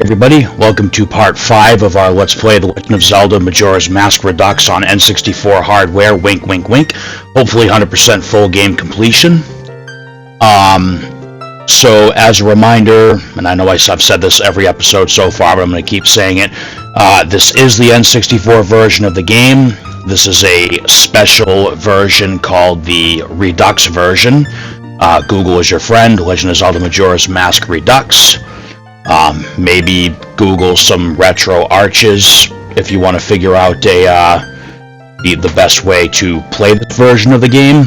Everybody, welcome to part 5 of our Let's Play The Legend of Zelda Majora's Mask Redux on N64 hardware, wink wink wink, hopefully 100% full game completion. So as a reminder, and I know I've said this every episode so far, but I'm going to keep saying it, this is the N64 version of the game. This is a special version called the Redux version. Google is your friend, Legend of Zelda Majora's Mask Redux. Maybe Google some retro arches if you want to figure out the best way to play this version of the game.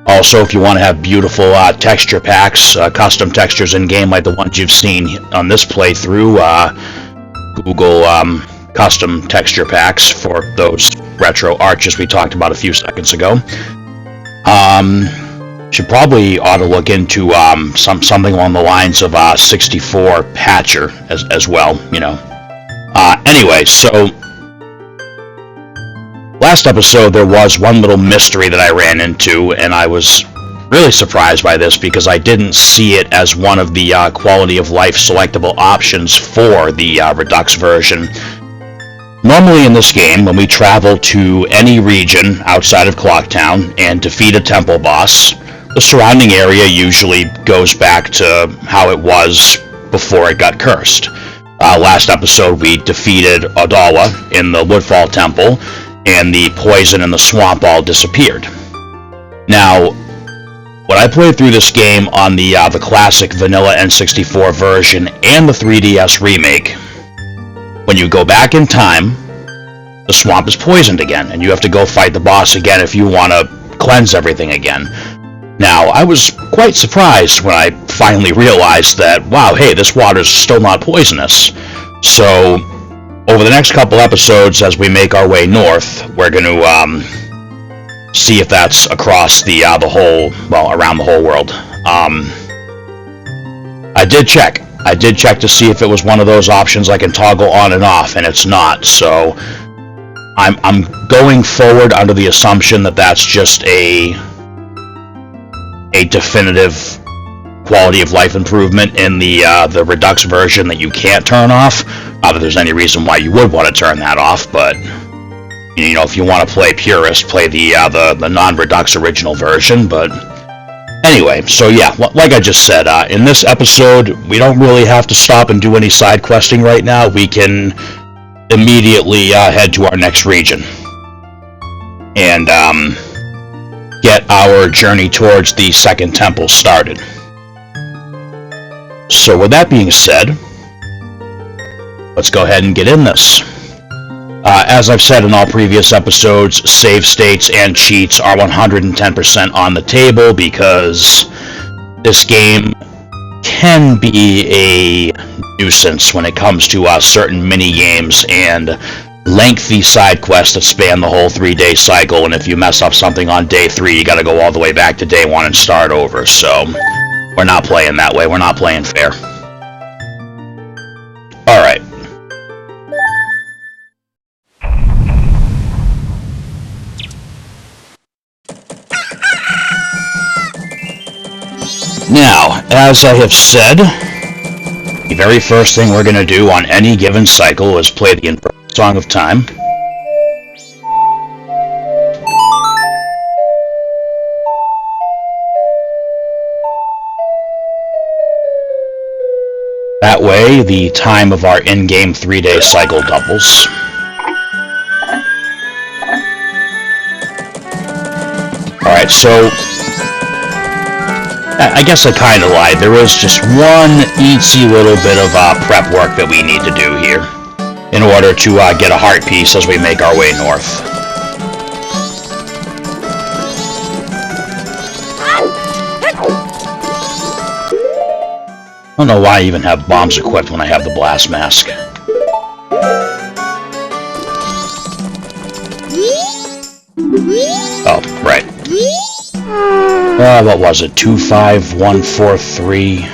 Also, if you want to have beautiful texture packs, custom textures in-game like the ones you've seen on this playthrough, Google custom texture packs for those retro arches we talked about a few seconds ago. Should probably ought to look into something along the lines of 64 patcher as well, you know. Anyway, so last episode there was one little mystery that I ran into, and I was really surprised by this because I didn't see it as one of the quality of life selectable options for the Redux version. Normally in this game, when we travel to any region outside of Clocktown and defeat a temple boss, the surrounding area usually goes back to how it was before it got cursed. Last episode we defeated Odala in the Woodfall Temple, and the poison in the swamp all disappeared. Now, when I played through this game on the classic vanilla N64 version and the 3DS remake, when you go back in time, the swamp is poisoned again, and you have to go fight the boss again if you want to cleanse everything again. Now, I was quite surprised when I finally realized that, wow, hey, this water's still not poisonous. So, over the next couple episodes, as we make our way north, we're going to see if that's across the whole, well, around the whole world. I did check to see if it was one of those options I can toggle on and off, and it's not. So, I'm going forward under the assumption that that's just a definitive quality of life improvement in the Redux version that you can't turn off. Not that there's any reason why you would want to turn that off, but you know, if you want to play purist, play the non-Redux original version. But anyway, so yeah, like I just said, in this episode, we don't really have to stop and do any side questing right now. We can immediately head to our next region and get our journey towards the second temple started. So with that being said, let's go ahead and get in this. As I've said in all previous episodes, save states and cheats are 110% on the table because this game can be a nuisance when it comes to certain mini-games and lengthy side quests that span the whole 3-day cycle, and if you mess up something on day 3, you gotta go all the way back to day 1 and start over. So, we're not playing that way. We're not playing fair. Alright. Now, as I have said, the very first thing we're gonna do on any given cycle is play the Song of Time. That way, the time of our in-game 3-day cycle doubles. Alright, so I guess I kind of lied. There is just one eensy little bit of prep work that we need to do here in order to get a heart piece as we make our way north. I don't know why I even have bombs equipped when I have the blast mask. Oh, right. What was it? 25143.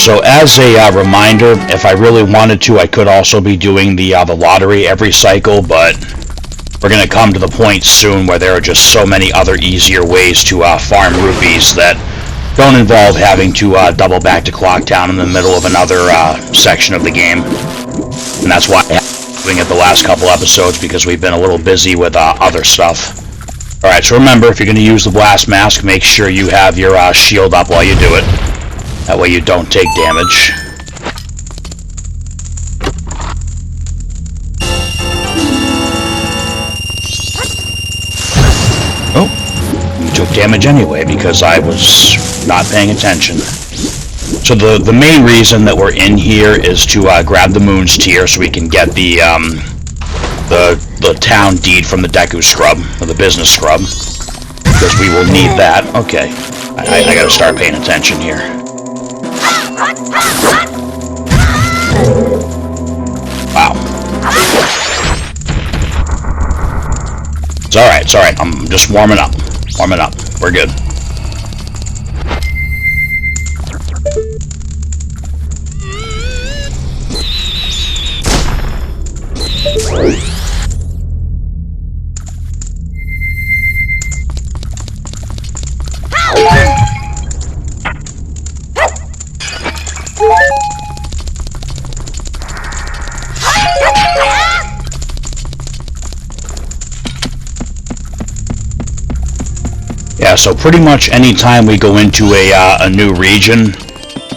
So as a reminder, if I really wanted to, I could also be doing the lottery every cycle, but we're going to come to the point soon where there are just so many other easier ways to farm rupees that don't involve having to double back to Clocktown in the middle of another section of the game. And that's why I haven't been doing it the last couple episodes, because we've been a little busy with other stuff. Alright, so remember, if you're going to use the blast mask, make sure you have your shield up while you do it. That way you don't take damage. Oh, you took damage anyway because I was not paying attention. So the main reason that we're in here is to grab the Moon's Tear so we can get the town deed from the Deku Scrub, or the business scrub, because we will need that. Okay, I gotta start paying attention here. Wow. It's alright, I'm just warming up. We're good. Yeah, so pretty much any time we go into a new region,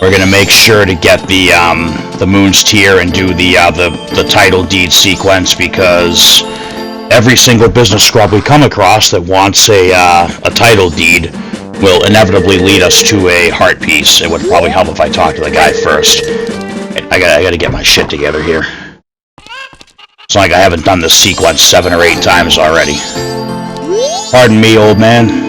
we're gonna make sure to get the Moon's Tear and do the title deed sequence, because every single business scrub we come across that wants a title deed will inevitably lead us to a heart piece. It would probably help if I talk to the guy first. I gotta get my shit together here. It's like I haven't done this sequence 7 or 8 times already. Pardon me, old man.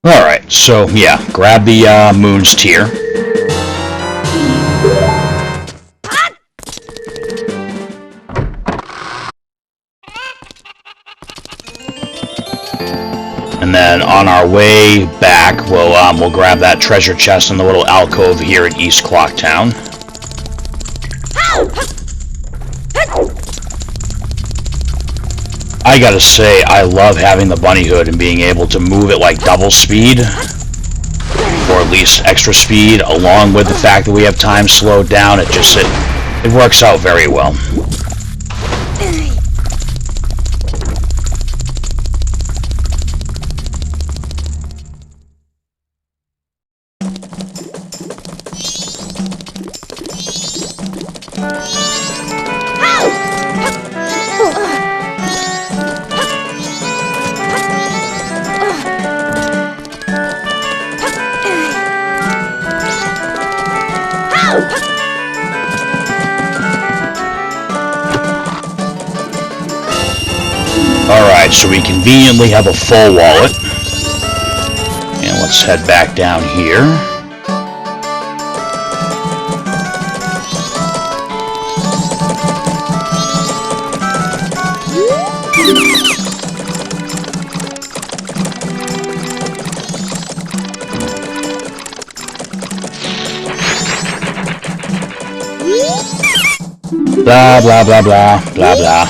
Alright, so yeah, grab the Moon's Tear. And then on our way back, we'll grab that treasure chest in the little alcove here in East Clocktown. I gotta say, I love having the bunny hood and being able to move at like double speed, or at least extra speed, along with the fact that we have time slowed down. It works out very well. Alright, so we conveniently have a full wallet. And let's head back down here. Blah, blah, blah, blah, blah, blah.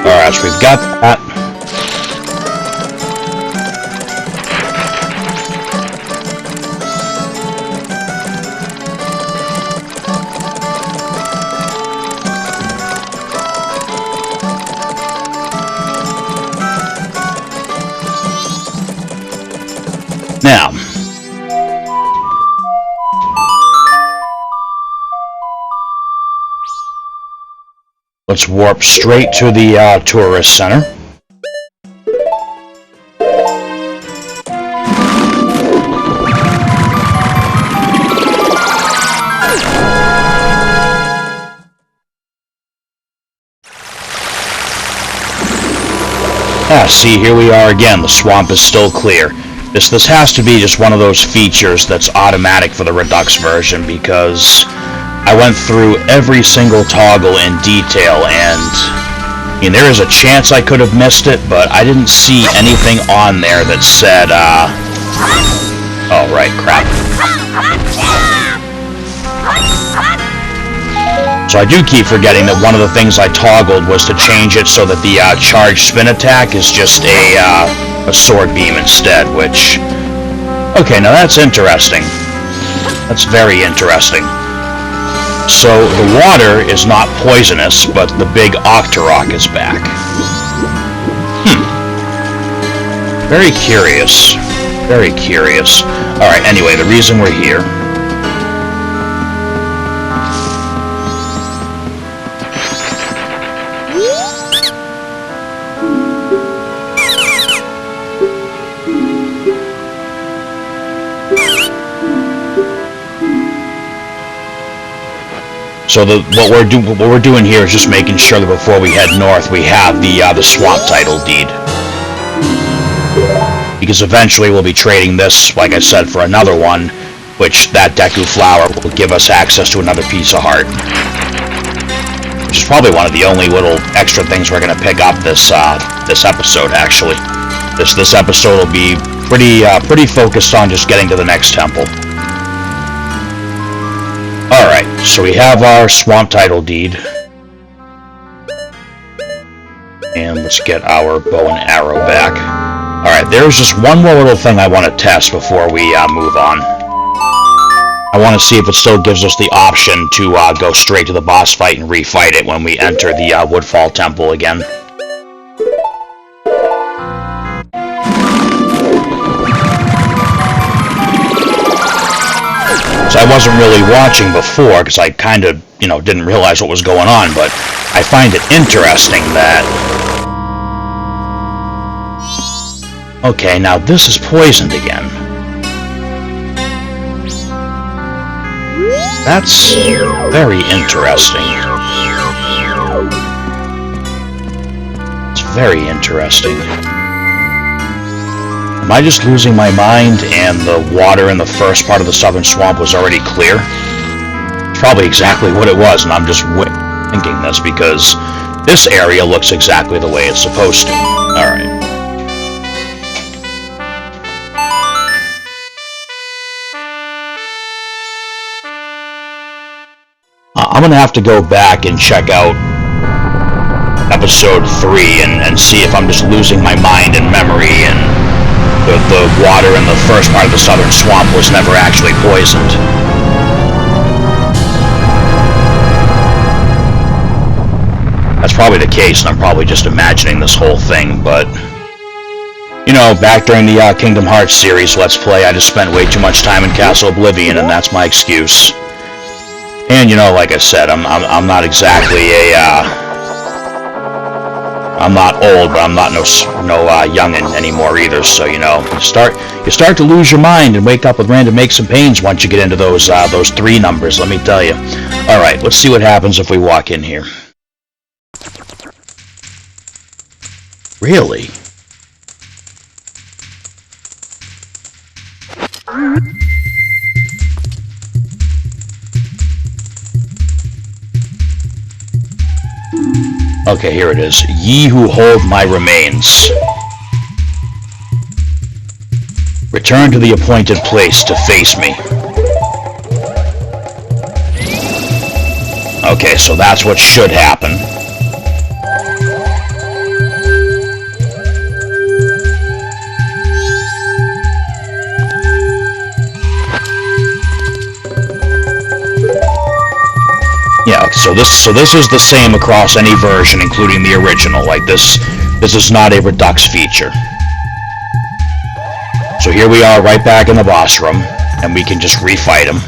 Alright, so we've got that. Let's warp straight to the tourist center. See, here we are again. The swamp is still clear. This has to be just one of those features that's automatic for the Redux version, because I went through every single toggle in detail, and I mean, there is a chance I could have missed it, but I didn't see anything on there that said, oh, right, crap. So I do keep forgetting that one of the things I toggled was to change it so that the charged spin attack is just a sword beam instead, which... Okay, now that's interesting. That's very interesting. So the water is not poisonous, but the big Octorok is back. Very curious. Very curious. Alright, anyway, the reason we're here... So what we're doing here is just making sure that before we head north, we have the swamp title deed, because eventually we'll be trading this, like I said, for another one, which that Deku flower will give us access to another piece of heart, which is probably one of the only little extra things we're going to pick up this episode. Actually, this episode will be pretty focused on just getting to the next temple. Alright, so we have our swamp title deed. And let's get our bow and arrow back. Alright, there's just one more little thing I want to test before we move on. I want to see if it still gives us the option to go straight to the boss fight and refight it when we enter the Woodfall Temple again. So I wasn't really watching before, because I kind of, didn't realize what was going on, but I find it interesting that... Okay, now this is poisoned again. That's very interesting. It's very interesting. Am I just losing my mind and the water in the first part of the southern swamp was already clear? It's probably exactly what it was, and I'm just thinking this because this area looks exactly the way it's supposed to. Alright. I'm going to have to go back and check out episode 3 and see if I'm just losing my mind and memory, and the water in the first part of the southern swamp was never actually poisoned. That's probably the case, and I'm probably just imagining this whole thing, but... back during the Kingdom Hearts series Let's Play, I just spent way too much time in Castle Oblivion, and that's my excuse. And, like I said, I'm not exactly I'm not old, but I'm not no youngin' anymore either. So you start to lose your mind and wake up with random aches and pains once you get into those 3 numbers. Let me tell you. All right, let's see what happens if we walk in here. Really? Okay, here it is. Ye who hold my remains, return to the appointed place to face me. Okay, so that's what should happen. Yeah, so this is the same across any version, including the original. Like this is not a Redux feature. So here we are, right back in the boss room, and we can just refight him.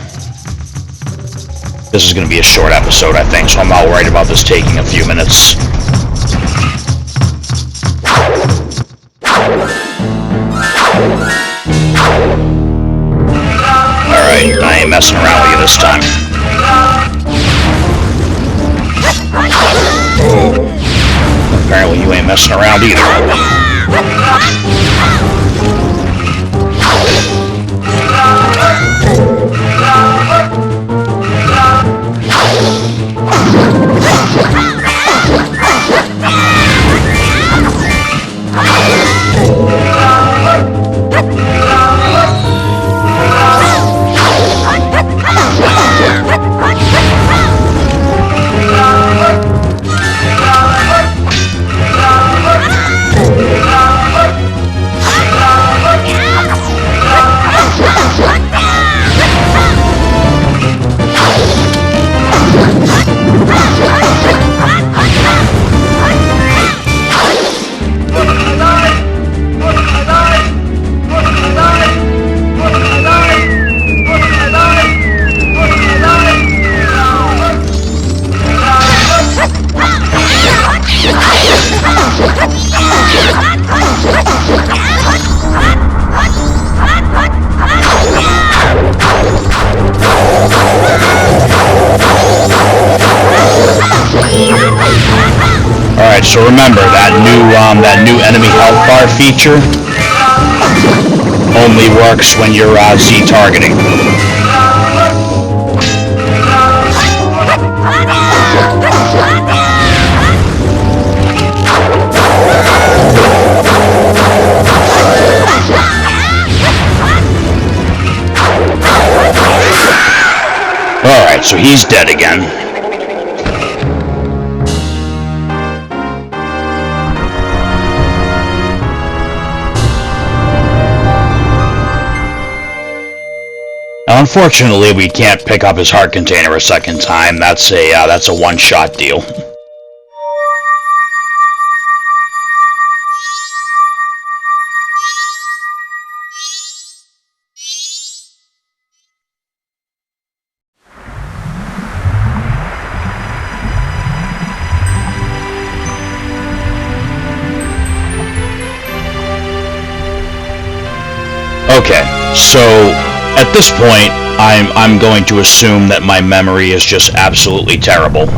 This is going to be a short episode, I think, so I'm not worried about this taking a few minutes. Alright, I ain't messing around with you this time. Apparently you ain't messing around either. Alright, so remember, that new enemy health bar feature only works when you're Z-targeting. Alright, so he's dead again. Unfortunately, we can't pick up his heart container a second time. That's a one-shot deal. Okay, so at this point, I'm going to assume that my memory is just absolutely terrible,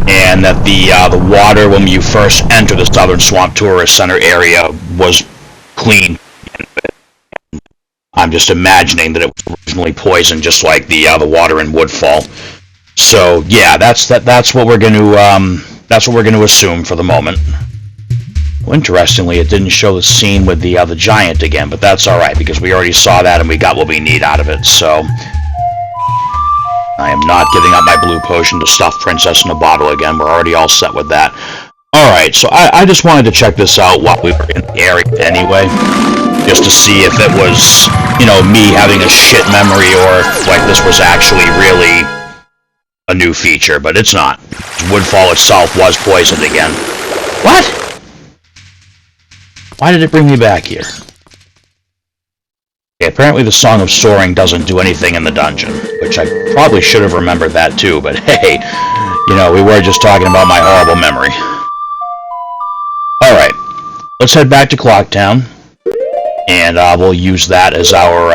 and that the water when you first enter the Southern Swamp Tourist Center area was clean. I'm just imagining that it was originally poisoned, just like the water in Woodfall. So yeah, that's what we're going to assume for the moment. Well, interestingly, it didn't show the scene with the giant again, but that's alright, because we already saw that and we got what we need out of it, so I am not giving up my blue potion to stuff Princess in a bottle again. We're already all set with that. Alright, so I just wanted to check this out while we were in the area anyway, just to see if it was, me having a shit memory, or if, this was actually really a new feature, but it's not. Woodfall itself was poisoned again. What? Why did it bring me back here? Okay, apparently the Song of Soaring doesn't do anything in the dungeon, which I probably should have remembered that too, but hey, we were just talking about my horrible memory. Alright, let's head back to Clocktown, and we'll use that as our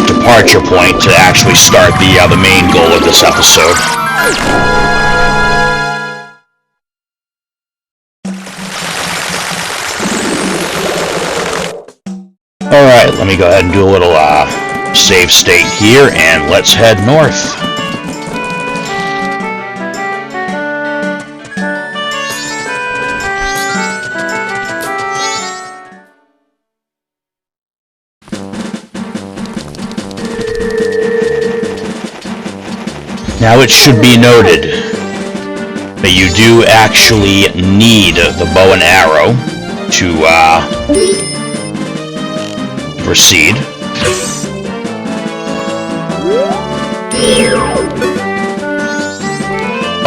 departure point to actually start the main goal of this episode. Alright, let me go ahead and do a little save state here, and let's head north. Now it should be noted that you do actually need the bow and arrow to proceed.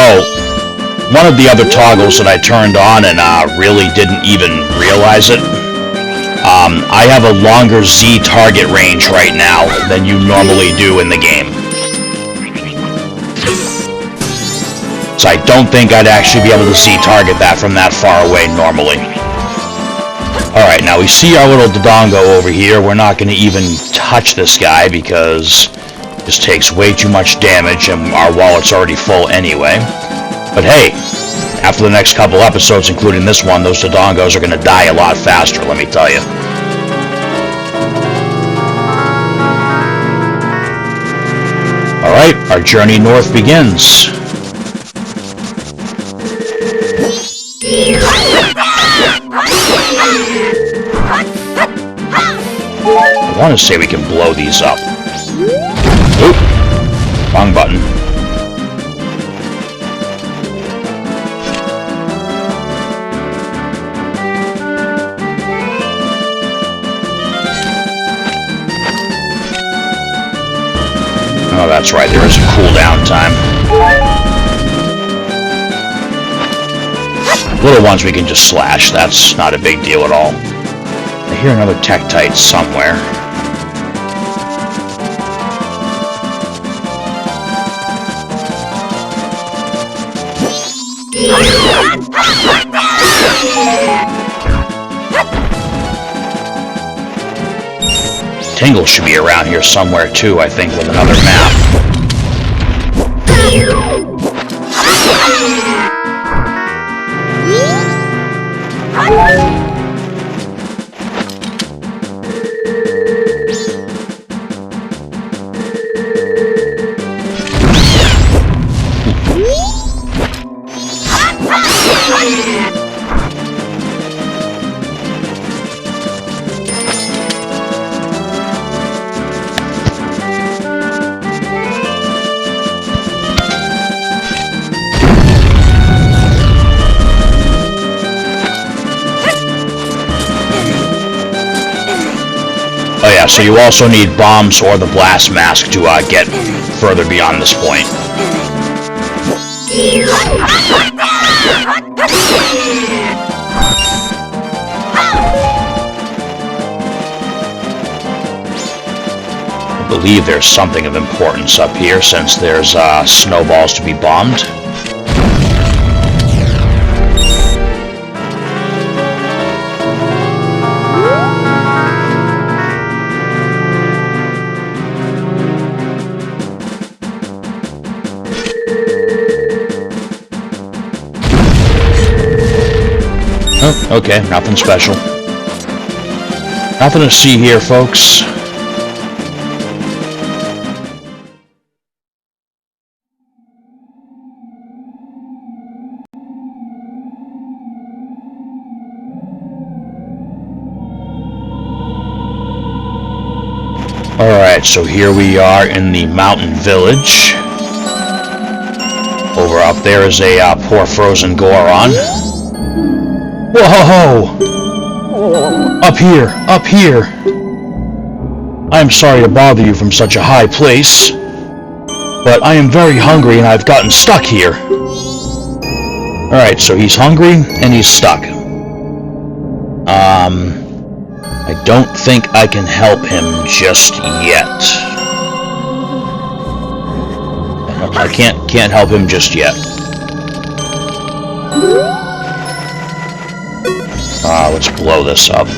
Oh, one of the other toggles that I turned on and really didn't even realize it. I have a longer Z target range right now than you normally do in the game. So I don't think I'd actually be able to target that from that far away normally. Alright, now we see our little Dodongo over here. We're not going to even touch this guy because it just takes way too much damage and our wallet's already full anyway. But hey, after the next couple episodes, including this one, those Dodongos are going to die a lot faster, let me tell you. Alright, our journey north begins. I want to say we can blow these up. Oop! Wrong button. Oh, that's right, there is a cooldown time. Little ones we can just slash, that's not a big deal at all. I hear another Tektite somewhere. Tingle should be around here somewhere too, I think, with another map. Oh yeah, so you also need bombs or the blast mask to get further beyond this point. I believe there's something of importance up here since there's snowballs to be bombed. Oh, okay, nothing special. Nothing to see here, folks. Alright, so here we are in the mountain village. Over up there is a poor frozen Goron. Whoa! Up here! Up here! I am sorry to bother you from such a high place, but I am very hungry and I've gotten stuck here. Alright, so he's hungry and he's stuck. I don't think I can help him just yet. I can't help him just yet. Let's blow this up.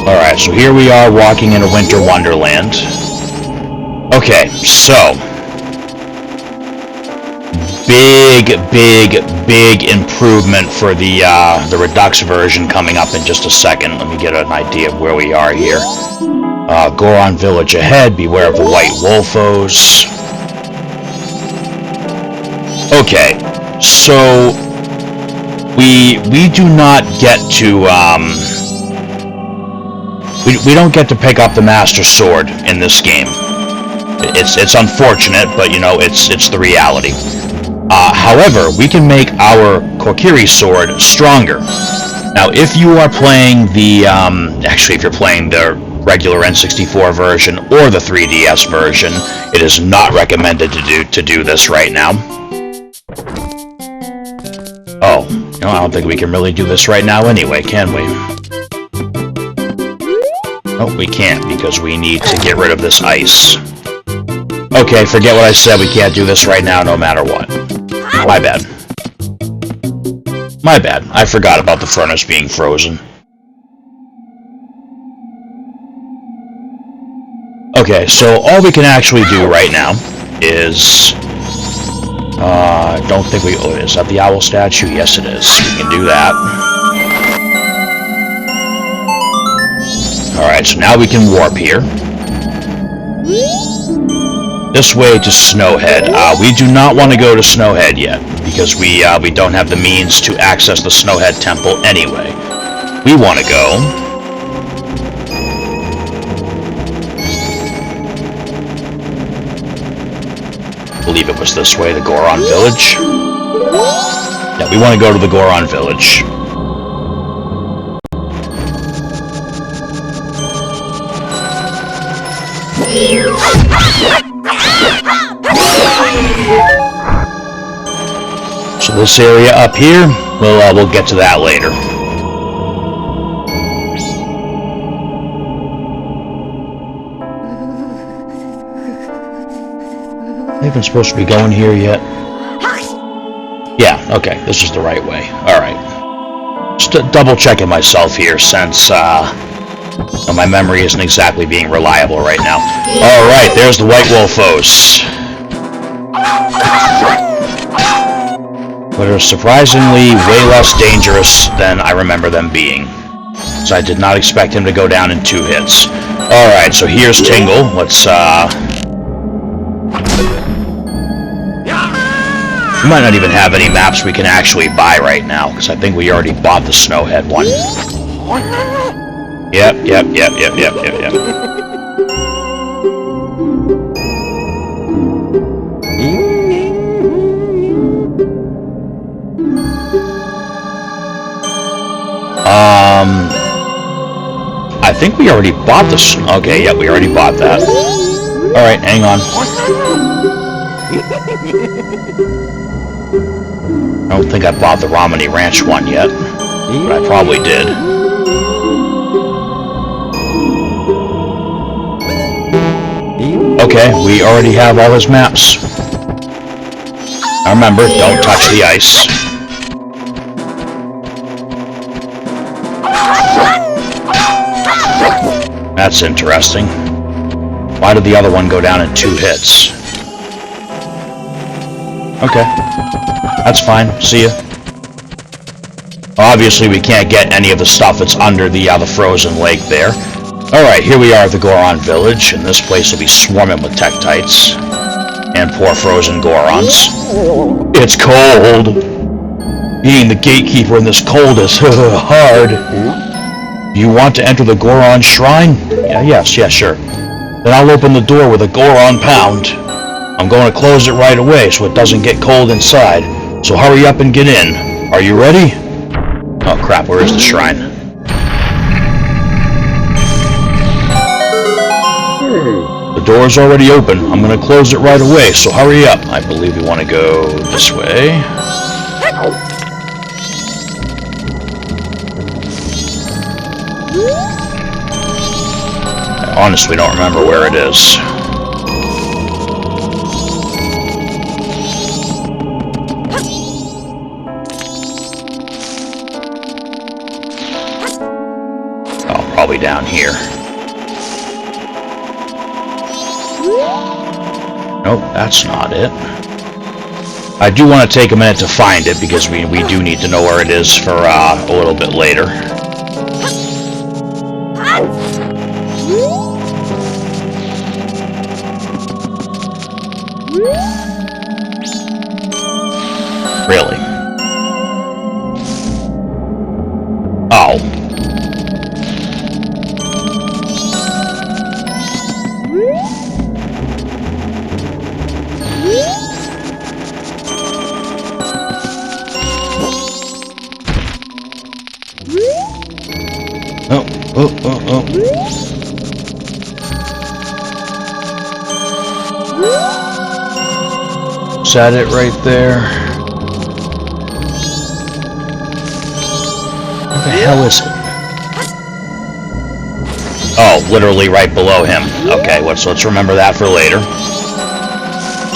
Alright, so here we are walking in a winter wonderland. Okay, so big improvement for the Redux version coming up in just a second. Let me get an idea of where we are here. Goron village ahead, beware of the white wolfos. Okay, so we do not get to we don't get to pick up the Master Sword in this game. It's unfortunate, but you know it's the reality. However, we can make our Kokiri sword stronger. Now, if you are playing the actually, if you're playing the regular N64 version or the 3DS version, it is not recommended to do this right now. Oh, no, I don't think we can really do this right now anyway, can we? Oh, we can't because we need to get rid of this ice. Okay, forget what I said. We can't do this right now no matter what. My bad. My bad. I forgot about the furnace being frozen. Okay, so all we can actually do right now is... I don't think we... Oh, is that the owl statue? Yes, it is. We can do that. Alright, so now we can warp here. This way to Snowhead. We do not want to go to Snowhead yet, because we don't have the means to access the Snowhead Temple anyway. We want to go... I believe it was this way, the Goron Village. Yeah, we want to go to the Goron Village. So this area up here, we'll get to that later. I think I'm supposed to be going here yet. Yeah, okay, this is the right way. Alright. Just double checking myself here since my memory isn't exactly being reliable right now. Alright, there's the White Wolfos. But are surprisingly way less dangerous than I remember them being. So I did not expect him to go down in 2 hits. Alright, so here's Tingle. Let's, we might not even have any maps we can actually buy right now, because I think we already bought the Snowhead one. Yep. I think we already bought this. Okay, yeah, we already bought that. Alright, hang on. I don't think I bought the Romney Ranch one yet, but I probably did. Okay, we already have all his maps. Now remember, don't touch the ice. That's interesting. Why did the other one go down in 2 hits? Okay. That's fine. See ya. Obviously, we can't get any of the stuff that's under the frozen lake there. Alright, here we are at the Goron Village, and this place will be swarming with Tektites. And poor frozen Gorons. It's cold! Being the gatekeeper in this cold is hard. Do you want to enter the Goron Shrine? Yes, sure. Then I'll open the door with a Goron Pound. I'm going to close it right away so it doesn't get cold inside. So hurry up and get in. Are you ready? Oh crap, where is the shrine? The door's already open. I'm going to close it right away, so hurry up. I believe we want to go this way. I honestly don't remember where it is. Probably down here. Nope, that's not it. I do want to take a minute to find it because we do need to know where it is for a little bit later. Really? Oh. Oh. Is that it right there? Where the hell is it? Oh, literally right below him. Okay, let's remember that for later.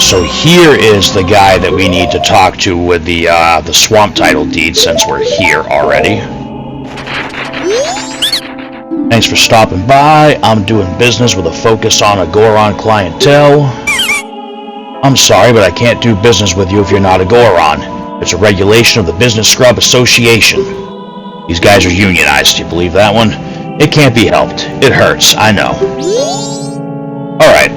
So here is the guy that we need to talk to with the swamp title deed, since we're here already. Thanks for stopping by. I'm doing business with a focus on a Goron clientele. I'm sorry, but I can't do business with you if you're not a Goron. It's a regulation of the Business Scrub Association. These guys are unionized. Do you believe that one? It can't be helped. It hurts. I know. Alright.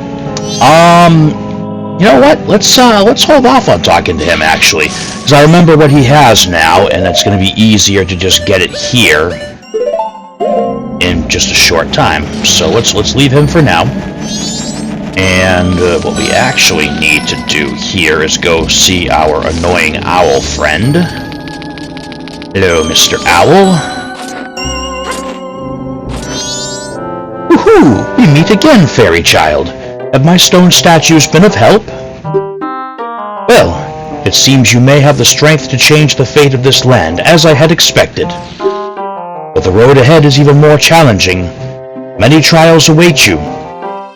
You know what? Let's hold off on talking to him, actually. Because I remember what he has now, and it's going to be easier to just get it here in just a short time. So let's leave him for now. And what we actually need to do here is go see our annoying owl friend. Hello, Mr. Owl. Woohoo! We meet again, fairy child. Have my stone statues been of help? Well, it seems you may have the strength to change the fate of this land, as I had expected. But the road ahead is even more challenging. Many trials await you.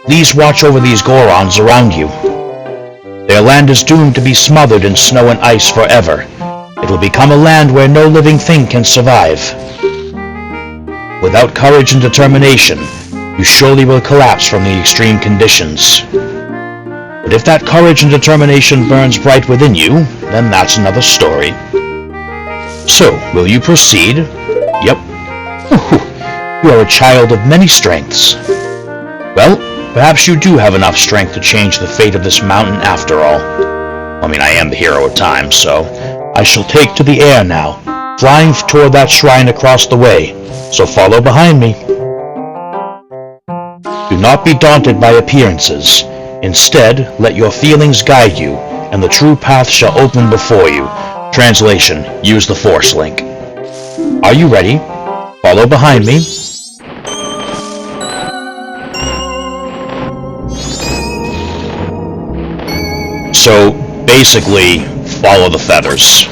Please watch over these Gorons around you. Their land is doomed to be smothered in snow and ice forever. It will become a land where no living thing can survive. Without courage and determination, you surely will collapse from the extreme conditions. But if that courage and determination burns bright within you, then that's another story. So, will you proceed? Yep. You are a child of many strengths. Well, perhaps you do have enough strength to change the fate of this mountain after all. I mean, I am the hero at times, so I shall take to the air now, flying toward that shrine across the way, so follow behind me. Do not be daunted by appearances. Instead, let your feelings guide you, and the true path shall open before you. Translation, use the Force link. Are you ready? Follow behind me. So, basically, follow the feathers.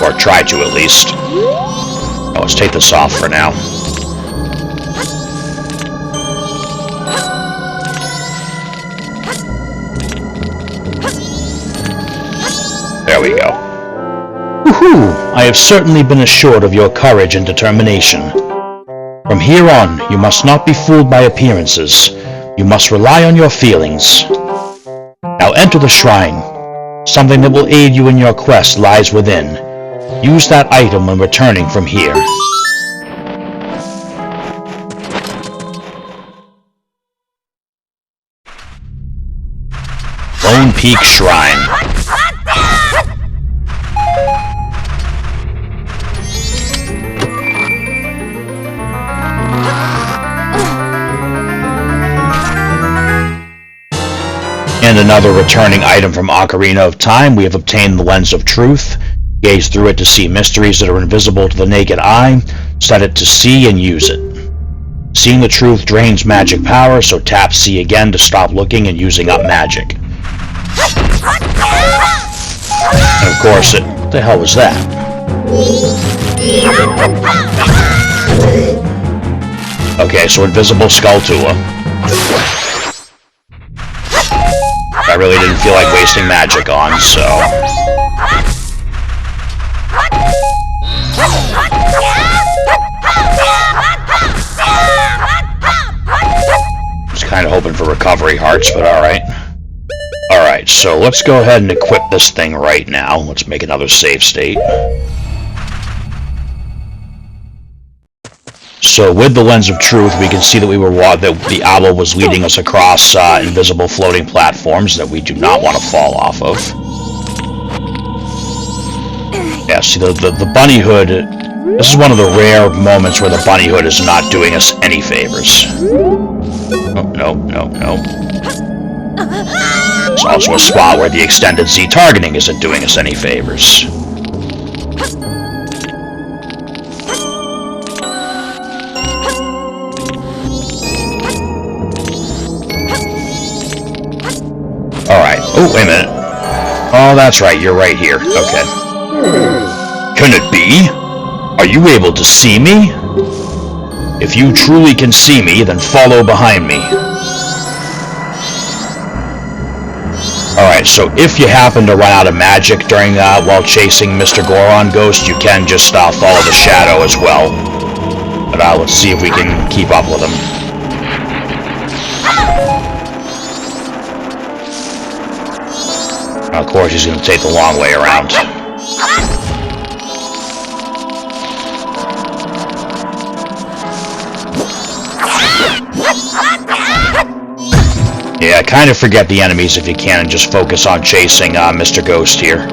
Or try to, at least. Oh, let's take this off for now. There we go. Woohoo! I have certainly been assured of your courage and determination. From here on, you must not be fooled by appearances. You must rely on your feelings. Now enter the shrine. Something that will aid you in your quest lies within. Use that item when returning from here. Lone Peak Shrine. And another returning item from Ocarina of Time. We have obtained the Lens of Truth. Gaze through it to see mysteries that are invisible to the naked eye. Set it to C and use it. Seeing the truth drains magic power, so tap C again to stop looking and using up magic. And of course, what the hell was that? Okay, so invisible Skulltula. I really didn't feel like wasting magic on, so... Just kind of hoping for recovery hearts, but alright. Alright, so let's go ahead and equip this thing right now. Let's make another save state. So with the Lens of Truth, we can see that that the owl was leading us across invisible floating platforms that we do not want to fall off of. Yeah, see, the bunny hood, this is one of the rare moments where the bunny hood is not doing us any favors. Oh, no. It's also a spot where the extended Z targeting isn't doing us any favors. Alright. Oh, wait a minute. Oh, that's right. You're right here. Okay. Can it be? Are you able to see me? If you truly can see me, then follow behind me. Alright, so if you happen to run out of magic during while chasing Mr. Goron Ghost, you can just follow the shadow as well. But let's see if we can keep up with him. Of course, he's going to take the long way around. Yeah, kind of forget the enemies if you can and just focus on chasing Mr. Ghost here.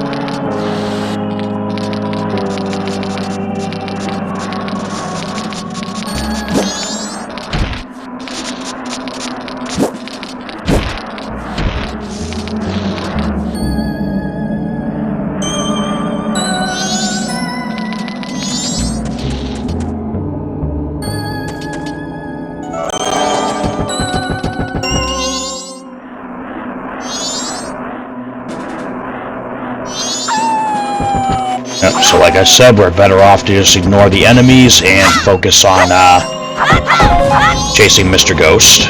So like I said, we're better off to just ignore the enemies and focus on chasing Mr. Ghost.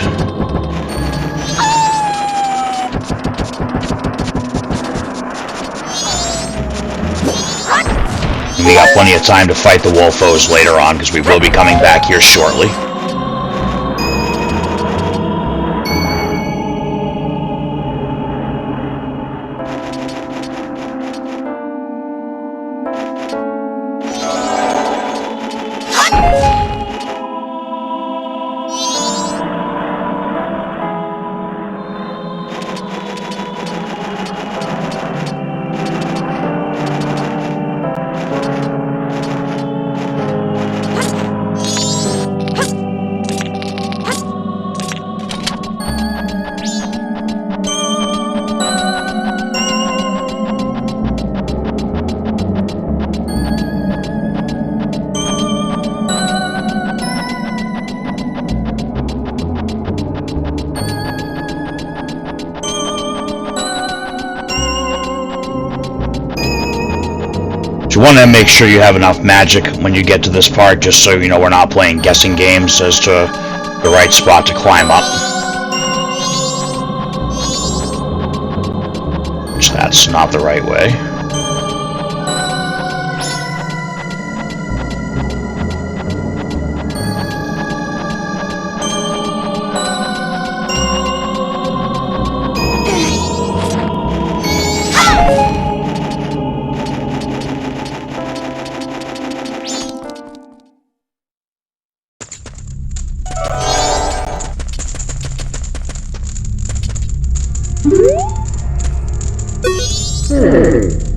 We got plenty of time to fight the Wolfos later on, because we will be coming back here shortly. You want to make sure you have enough magic when you get to this part, just so you know we're not playing guessing games as to the right spot to climb up. Which that's not the right way.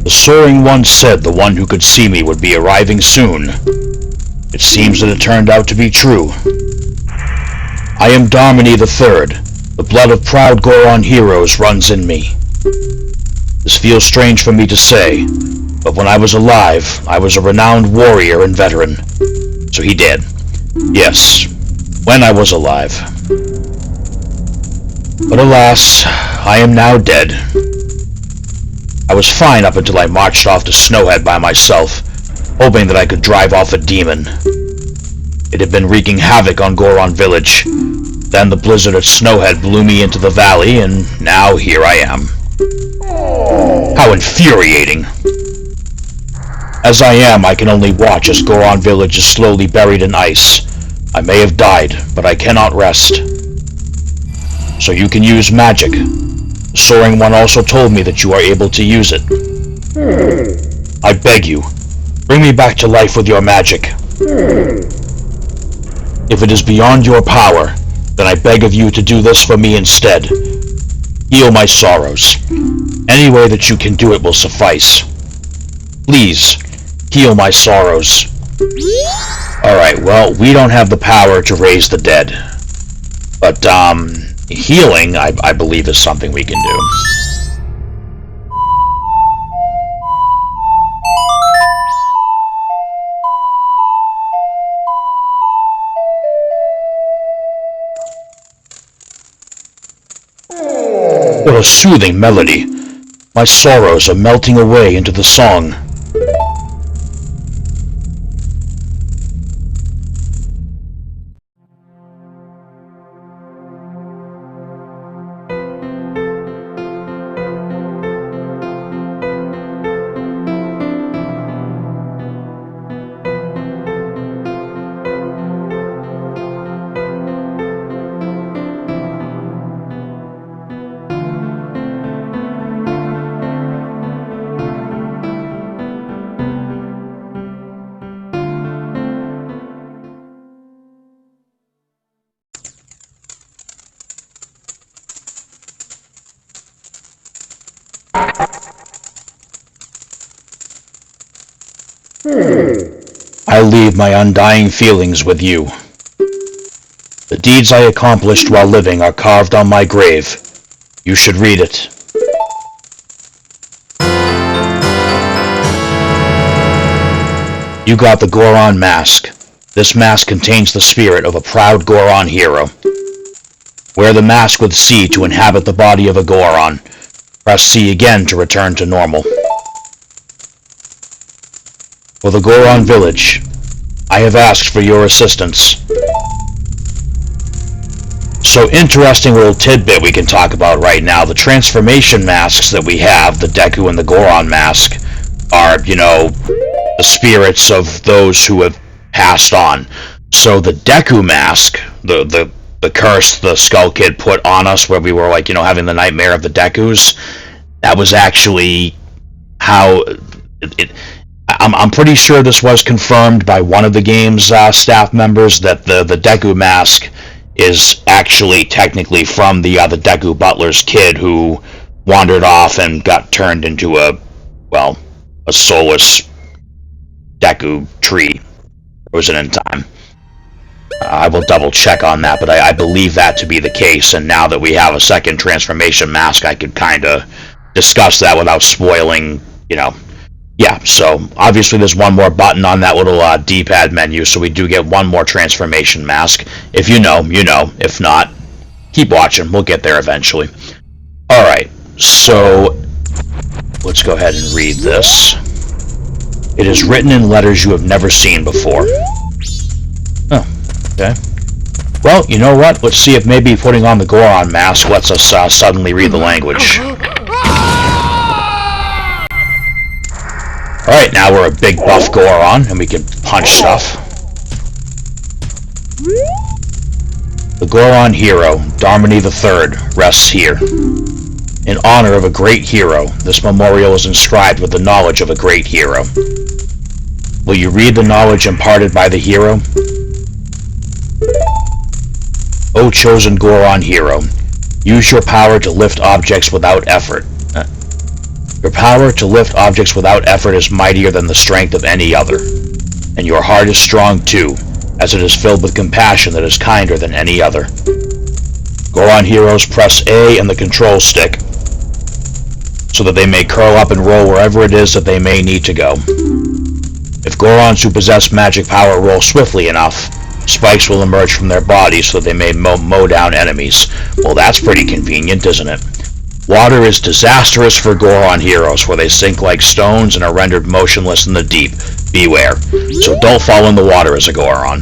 The Soaring One said the one who could see me would be arriving soon. It seems that it turned out to be true. I am Darmany the Third. The blood of proud Goron heroes runs in me. This feels strange for me to say, but when I was alive, I was a renowned warrior and veteran. So he did. Yes, when I was alive. But alas, I am now dead. I was fine up until I marched off to Snowhead by myself, hoping that I could drive off a demon. It had been wreaking havoc on Goron Village. Then the blizzard at Snowhead blew me into the valley, and now here I am. How infuriating! As I am, I can only watch as Goron Village is slowly buried in ice. I may have died, but I cannot rest. So you can use magic. The Soaring One also told me that you are able to use it. I beg you, bring me back to life with your magic. If it is beyond your power, then I beg of you to do this for me instead. Heal my sorrows. Any way that you can do it will suffice. Please, heal my sorrows. Alright, well, we don't have the power to raise the dead. But, healing, I believe, is something we can do. What a soothing melody. My sorrows are melting away into the song. I leave my undying feelings with you. The deeds I accomplished while living are carved on my grave. You should read it. You got the Goron mask. This mask contains the spirit of a proud Goron hero. Wear the mask with C to inhabit the body of a Goron. Press C again to return to normal. For the Goron village, I have asked for your assistance. So, interesting little tidbit we can talk about right now. The transformation masks that we have, the Deku and the Goron mask, are, the spirits of those who have passed on. So the Deku mask, the curse the Skull Kid put on us, where we were having the nightmare of the Dekus, that was actually how I'm pretty sure this was confirmed by one of the game's staff members, that the Deku mask is actually technically from the Deku Butler's kid who wandered off and got turned into a soulless Deku tree. Frozen in time. I will double check on that, but I believe that to be the case, and now that we have a second transformation mask, I could kind of discuss that without spoiling, Yeah, so obviously there's one more button on that little D-pad menu, so we do get one more transformation mask. If you know, you know. If not, keep watching. We'll get there eventually. Alright, so let's go ahead and read this. It is written in letters you have never seen before. Oh, okay. Well, you know what? Let's see if maybe putting on the Goron mask lets us suddenly read the language. Alright, now we're a big buff Goron, and we can punch stuff. The Goron hero, Darmani III, rests here. In honor of a great hero, this memorial is inscribed with the knowledge of a great hero. Will you read the knowledge imparted by the hero? O chosen Goron hero, use your power to lift objects without effort. Your power to lift objects without effort is mightier than the strength of any other. And your heart is strong too, as it is filled with compassion that is kinder than any other. Goron heroes press A and the control stick, so that they may curl up and roll wherever it is that they may need to go. If Gorons who possess magic power roll swiftly enough, spikes will emerge from their bodies so that they may mow down enemies. Well, that's pretty convenient, isn't it? Water is disastrous for Goron heroes, for they sink like stones and are rendered motionless in the deep. Beware. So don't fall in the water as a Goron.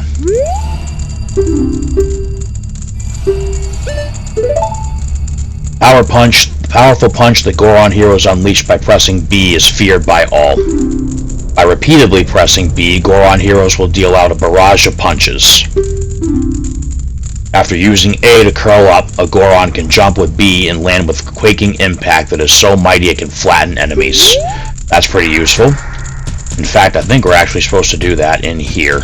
Power Punch. The powerful punch that Goron heroes unleash by pressing B is feared by all. By repeatedly pressing B, Goron heroes will deal out a barrage of punches. After using A to curl up, a Goron can jump with B and land with quaking impact that is so mighty it can flatten enemies. That's pretty useful. In fact, I think we're actually supposed to do that in here.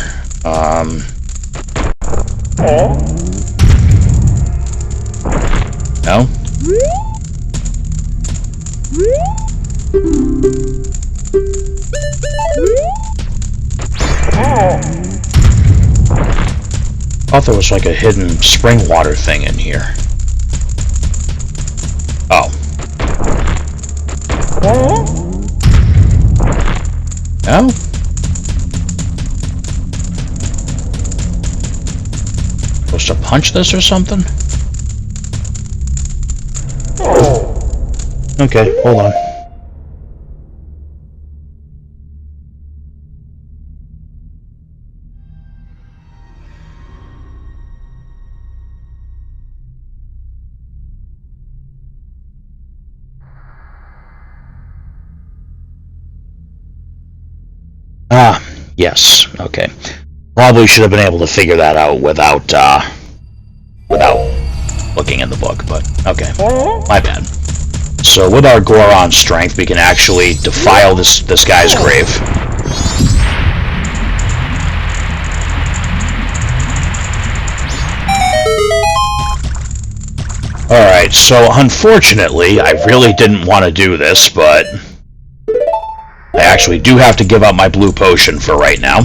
No? I thought there was like a hidden spring water thing in here. Oh. No? Supposed to punch this or something? Okay, hold on. Ah, yes, okay. Probably should have been able to figure that out without looking in the book, but okay. My bad. So with our Goron strength, we can actually defile this guy's grave. Alright, so unfortunately, I really didn't want to do this, but I actually do have to give up my blue potion for right now.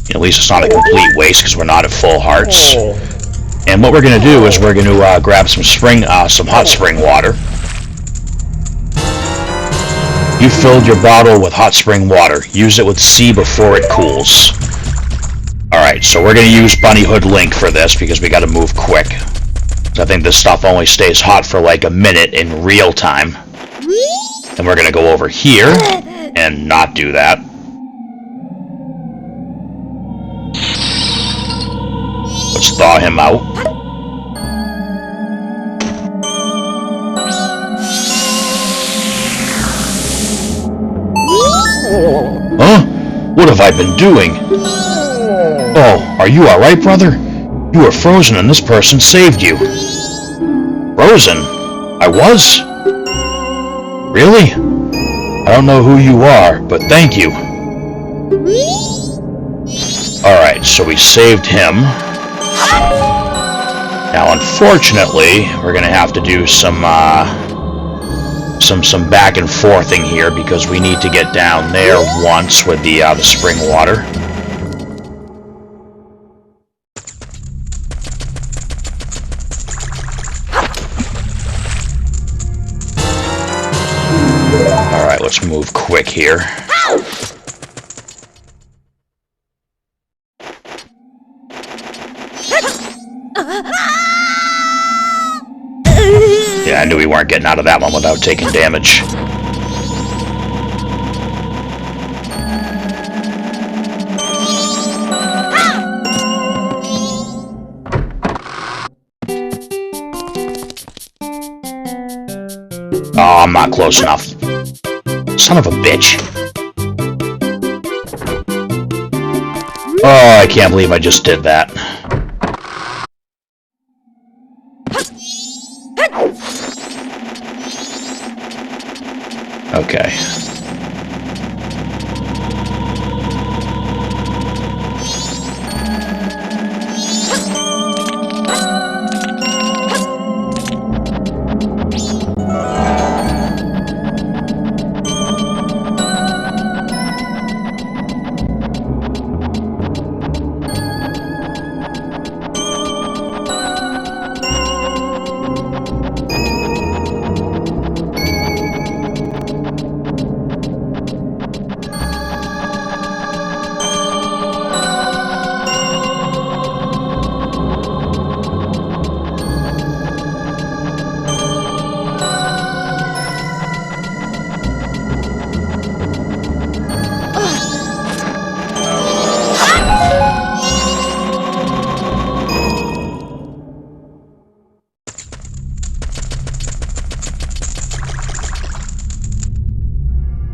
At least it's not a complete waste because we're not at full hearts. And what we're going to do is we're going to grab some hot spring water. You filled your bottle with hot spring water. Use it with C before it cools. Alright, so we're going to use Bunny Hood Link for this because we got to move quick. I think this stuff only stays hot for like a minute in real time. And we're going to go over here and not do that. Let's thaw him out. Huh? What have I been doing? Oh, are you alright, brother? You were frozen and this person saved you. Frozen? I was? Really? I don't know who you are, but thank you. Alright, so we saved him. Now, unfortunately, we're gonna have to do some back and forthing here because we need to get down there once with the spring water. Alright, let's move quick here. Yeah, I knew we weren't getting out of that one without taking damage. Oh, I'm not close enough. Son of a bitch. Oh, I can't believe I just did that. Okay.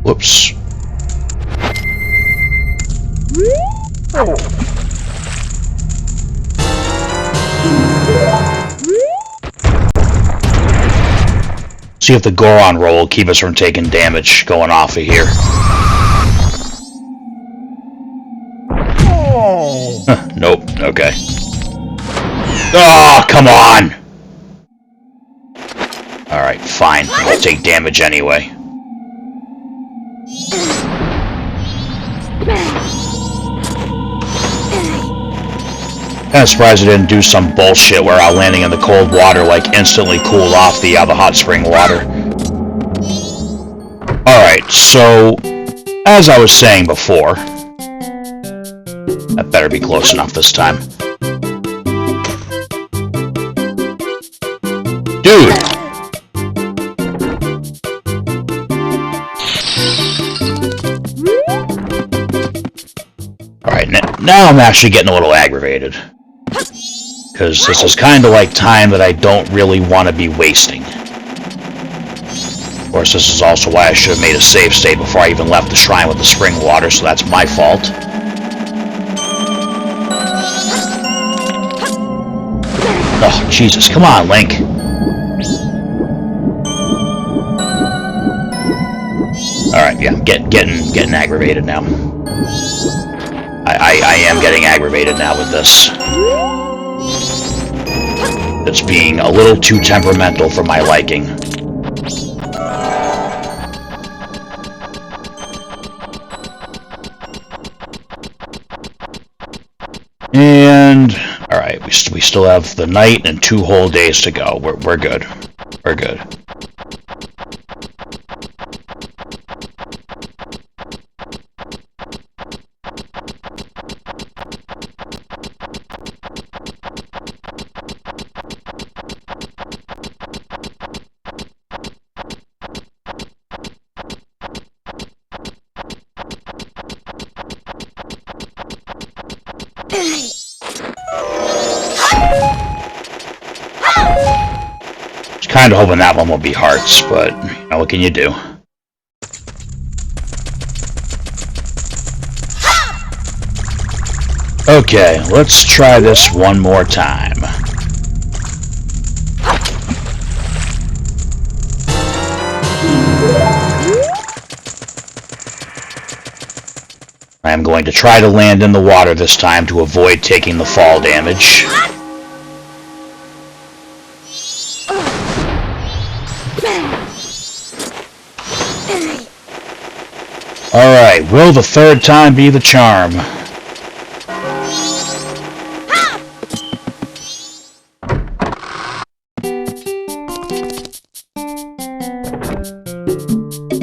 Whoops. See if the Goron roll will keep us from taking damage going off of here. Huh, nope, okay. Oh, come on! Alright, fine. I'll take damage anyway. Kinda surprised I didn't do some bullshit where landing in the cold water like instantly cooled off the hot spring water. Alright, so as I was saying before, that better be close enough this time. Dude! Alright, now I'm actually getting a little aggravated. Because this is kind of like time that I don't really want to be wasting. Of course, this is also why I should have made a save state before I even left the shrine with the spring water, so that's my fault. Oh, Jesus, come on, Link. Alright, yeah, I'm getting aggravated now. I am getting aggravated now with this. It's being a little too temperamental for my liking. And alright, we still have the night and 2 whole days to go. We're good. We're good. Kind of hoping that one will be hearts, but you know, what can you do? Okay, let's try this one more time. I am going to try to land in the water this time to avoid taking the fall damage. Alright, will the third time be the charm?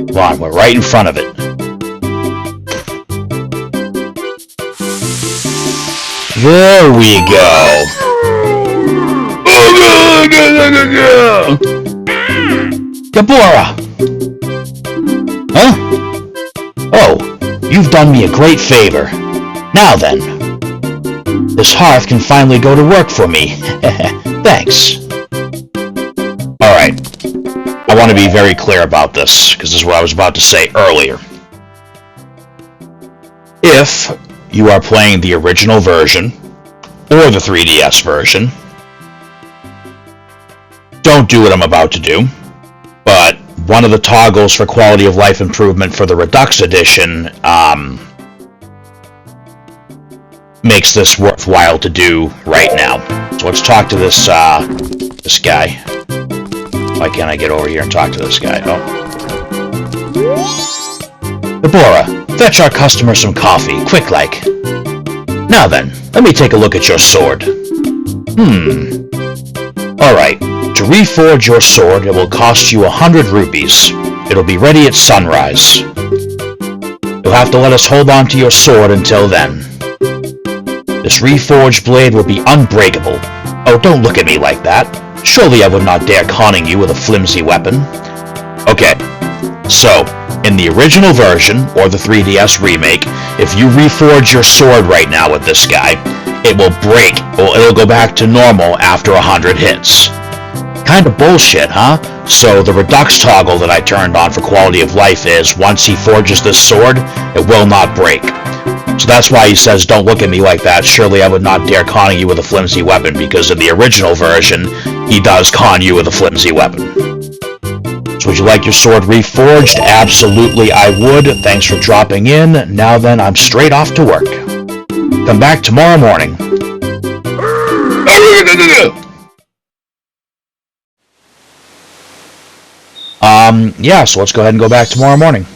Come on, we're right in front of it. There we go! Majora! Huh? Oh, you've done me a great favor. Now then, this hearth can finally go to work for me. Thanks. Alright, I want to be very clear about this, because this is what I was about to say earlier. If you are playing the original version, or the 3DS version, don't do what I'm about to do, but one of the toggles for quality of life improvement for the Redux edition makes this worthwhile to do right now. So let's talk to this this guy. Why can't I get over here and talk to this guy? Oh. Majora, fetch our customer some coffee, quick like. Now then, let me take a look at your sword. Alright. To reforge your sword, it will cost you 100 rupees. It'll be ready at sunrise. You'll have to let us hold on to your sword until then. This reforged blade will be unbreakable. Oh, don't look at me like that. Surely I would not dare conning you with a flimsy weapon. Okay, so, in the original version, or the 3DS remake, if you reforge your sword right now with this guy, it will break, or it'll go back to normal after 100 hits. Kind of bullshit, huh? So the Redux toggle that I turned on for quality of life is, once he forges this sword, it will not break. So that's why he says, don't look at me like that, surely I would not dare conning you with a flimsy weapon, because in the original version, he does con you with a flimsy weapon. So would you like your sword reforged? Absolutely I would. Thanks for dropping in. Now then, I'm straight off to work. Come back tomorrow morning. Yeah, so let's go ahead and go back tomorrow morning.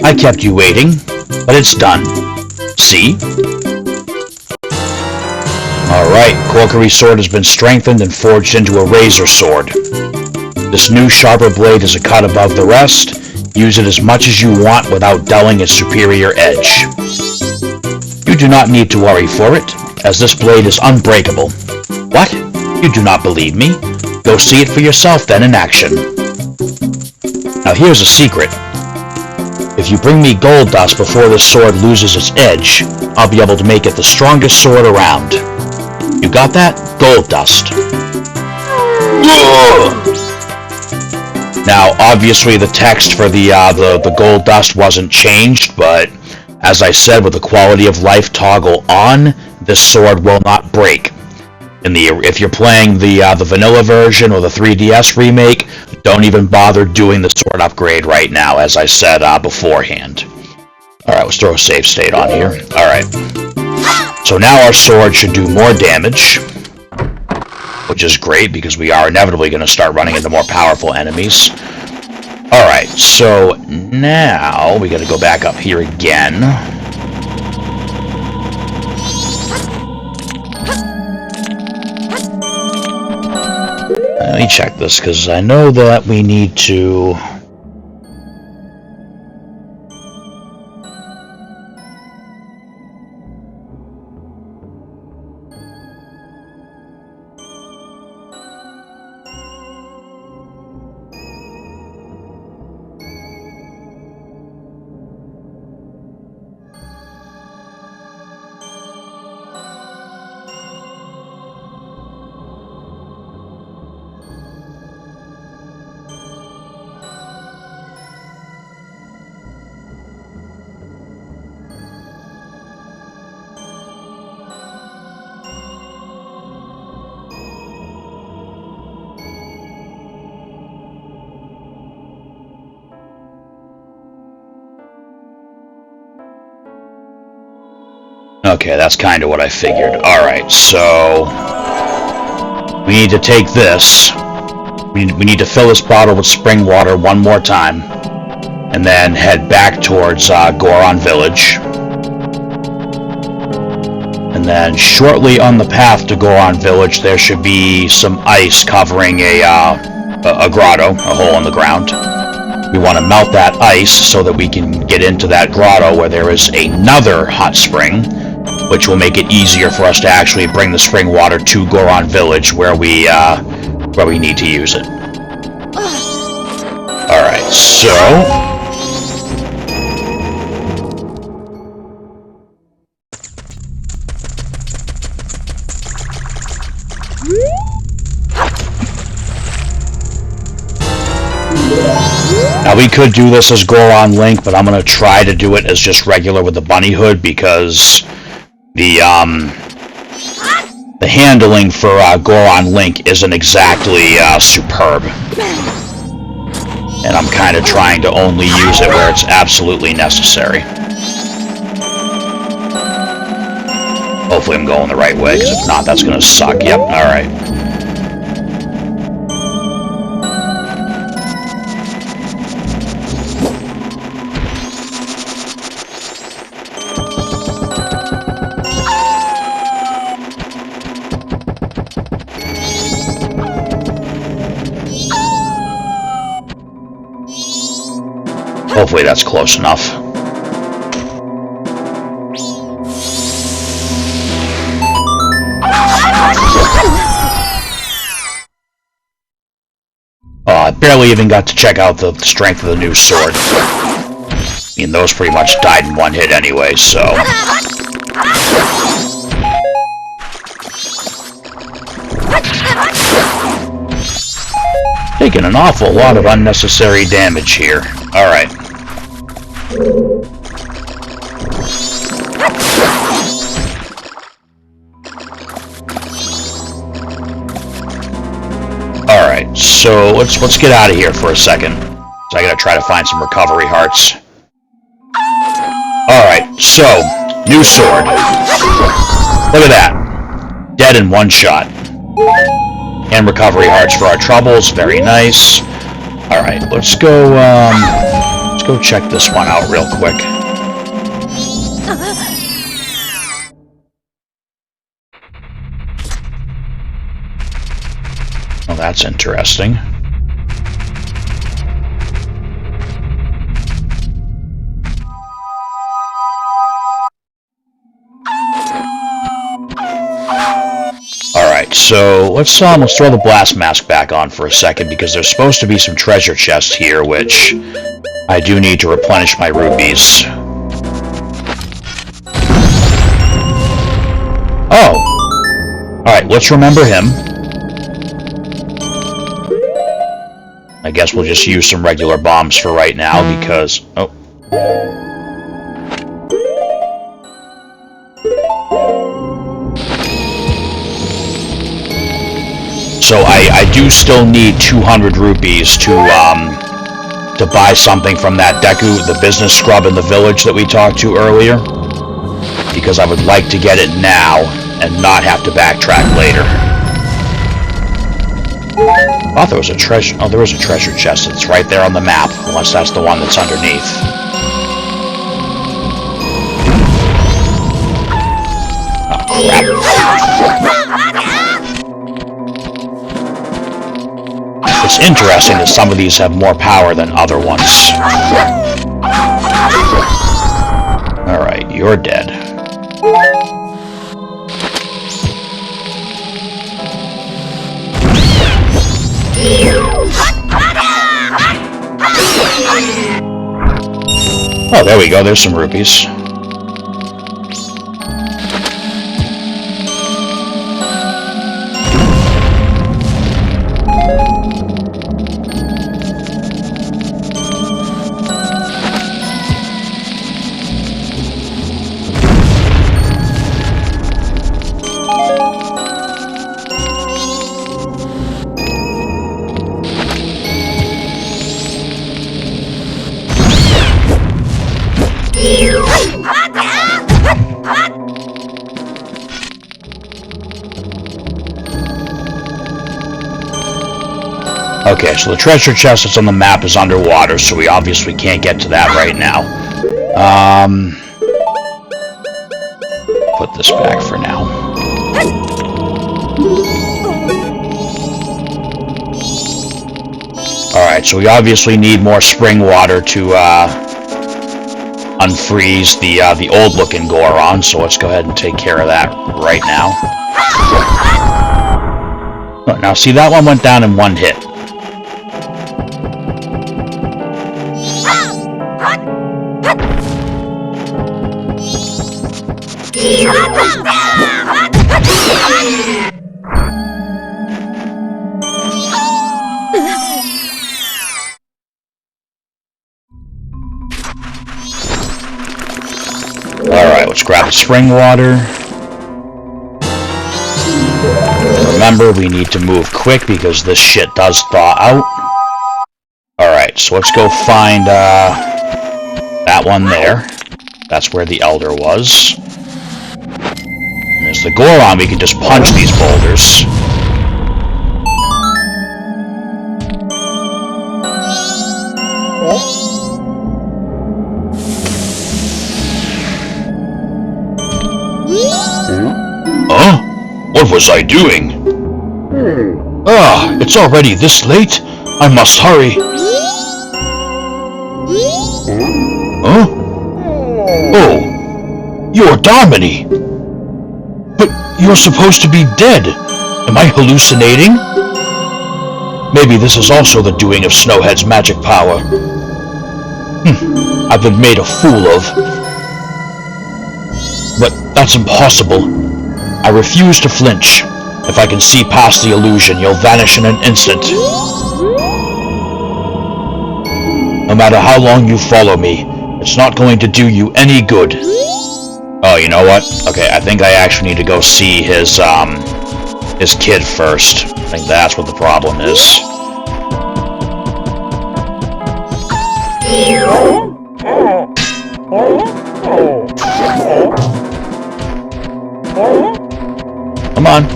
I kept you waiting, but it's done. See? Alright, Corkery's sword has been strengthened and forged into a razor sword. This new sharper blade is a cut above the rest. Use it as much as you want without dulling its superior edge. You do not need to worry for it. as this blade is unbreakable. What? You do not believe me? Go see it for yourself then in action. Now here's a secret. If you bring me gold dust before this sword loses its edge, I'll be able to make it the strongest sword around. You got that? Gold dust. Now, obviously the text for the gold dust wasn't changed, but as I said, with the quality of life toggle on, this sword will not break. If you're playing the vanilla version or the 3DS remake, don't even bother doing the sword upgrade right now, as I said beforehand. Alright, let's throw a save state on here. Alright. So now our sword should do more damage, which is great because we are inevitably going to start running into more powerful enemies. Alright, so now we got to go back up here again. Let me check this, because I know that we need to... Okay, that's kind of what I figured. Alright, so... we need to take this. We need to fill this bottle with spring water one more time. And then head back towards Goron Village. And then shortly on the path to Goron Village, there should be some ice covering a grotto, a hole in the ground. We want to melt that ice so that we can get into that grotto where there is another hot spring, which will make it easier for us to actually bring the spring water to Goron Village where we need to use it. Alright, so... now we could do this as Goron Link, but I'm going to try to do it as just regular with the bunny hood because the handling for Goron Link isn't exactly superb. And I'm kind of trying to only use it where it's absolutely necessary. Hopefully I'm going the right way, because if not, that's going to suck. Yep, alright. Hopefully that's close enough. Oh, I barely even got to check out the strength of the new sword. I mean, those pretty much died in one hit anyway, so... taking an awful lot of unnecessary damage here. Alright. Alright, so let's get out of here for a second. So I gotta try to find some recovery hearts. Alright, so, new sword. Look at that. Dead in one shot. And recovery hearts for our troubles, very nice. Alright, let's go check this one out real quick. Oh, that's interesting. So let's throw the blast mask back on for a second, because there's supposed to be some treasure chests here, which I do need to replenish my rupees. Oh! Alright, let's remember him. I guess we'll just use some regular bombs for right now, because... Oh. So I do still need 200 rupees to buy something from that Deku, the business scrub in the village that we talked to earlier. Because I would like to get it now, and not have to backtrack later. Oh, there was a treasure... Oh, there was a treasure chest. It's right there on the map, unless that's the one that's underneath. Oh, crap. It's interesting that some of these have more power than other ones. Alright, you're dead. Oh, there we go, there's some rupees. Okay, so the treasure chest that's on the map is underwater, so we obviously can't get to that right now. Put this back for now. Alright, so we obviously need more spring water to unfreeze the old-looking Goron, so let's go ahead and take care of that right now. Oh, now, see, that one went down in one hit. Alright, let's grab the spring water. Remember, we need to move quick because this shit does thaw out. Alright, so let's go find that one there. That's where the Elder was. And there's the Goron, we can just punch these boulders. Huh? What was I doing? Ah, it's already this late? I must hurry. Huh? Oh, you're Darmony. But you're supposed to be dead. Am I hallucinating? Maybe this is also the doing of Snowhead's magic power. I've been made a fool of. But that's impossible. I refuse to flinch. If I can see past the illusion, you'll vanish in an instant. No matter how long you follow me, it's not going to do you any good. Oh, you know what? Okay, I think I actually need to go see his kid first. I think that's what the problem is. Come on.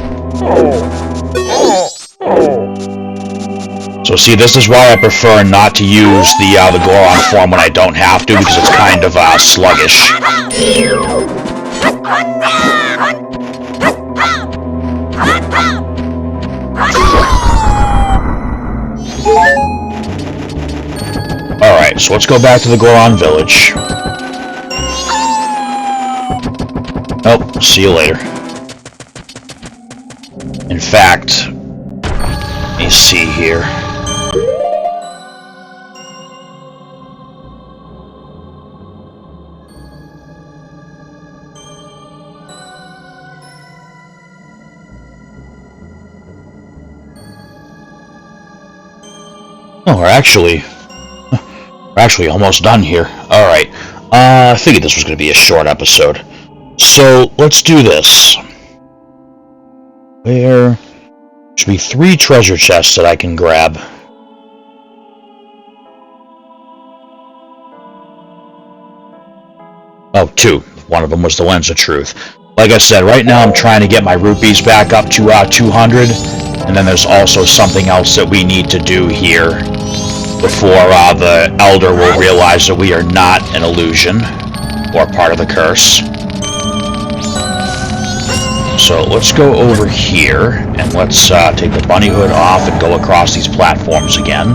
So see, this is why I prefer not to use the Goron form when I don't have to, because it's kind of sluggish. Alright, so let's go back to the Goron village. Oh, see you later. In fact, let me see here. Oh, we're actually almost done here. Alright. I figured this was going to be a short episode. So, let's do this. There should be 3 treasure chests that I can grab. Oh, 2. One of them was the Lens of Truth. Like I said, right now I'm trying to get my rupees back up to 200. And then there's also something else that we need to do here before the Elder will realize that we are not an illusion or part of the curse. So let's go over here and let's take the bunny hood off and go across these platforms again.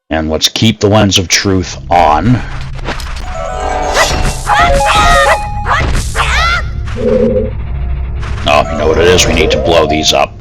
And let's keep the Lens of Truth on. Oh, you know what it is? We need to blow these up.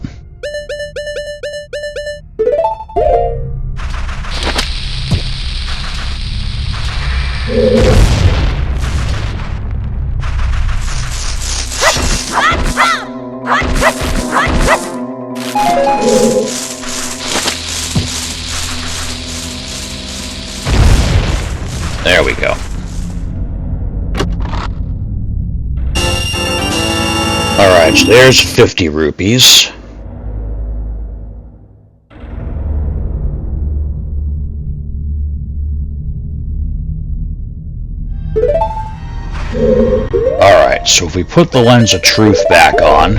There we go. Alright, so there's 50 rupees. Alright, so if we put the Lens of Truth back on...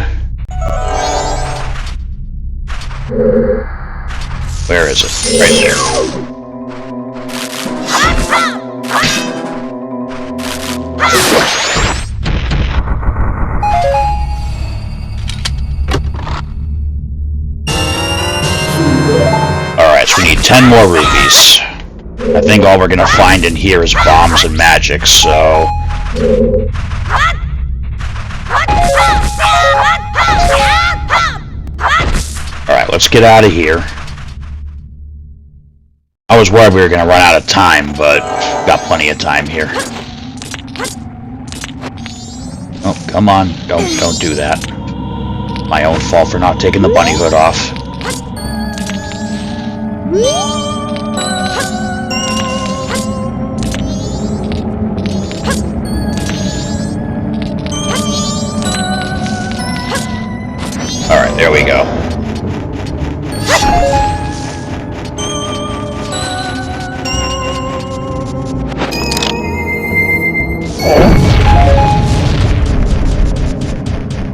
Where is it? Right there. Alright, so we need 10 more rupees. I think all we're gonna find in here is bombs and magic, so... Alright, let's get out of here. I was worried we were gonna run out of time, but got plenty of time here. Oh, come on. Don't do that. My own fault for not taking the bunny hood off. Alright, there we go.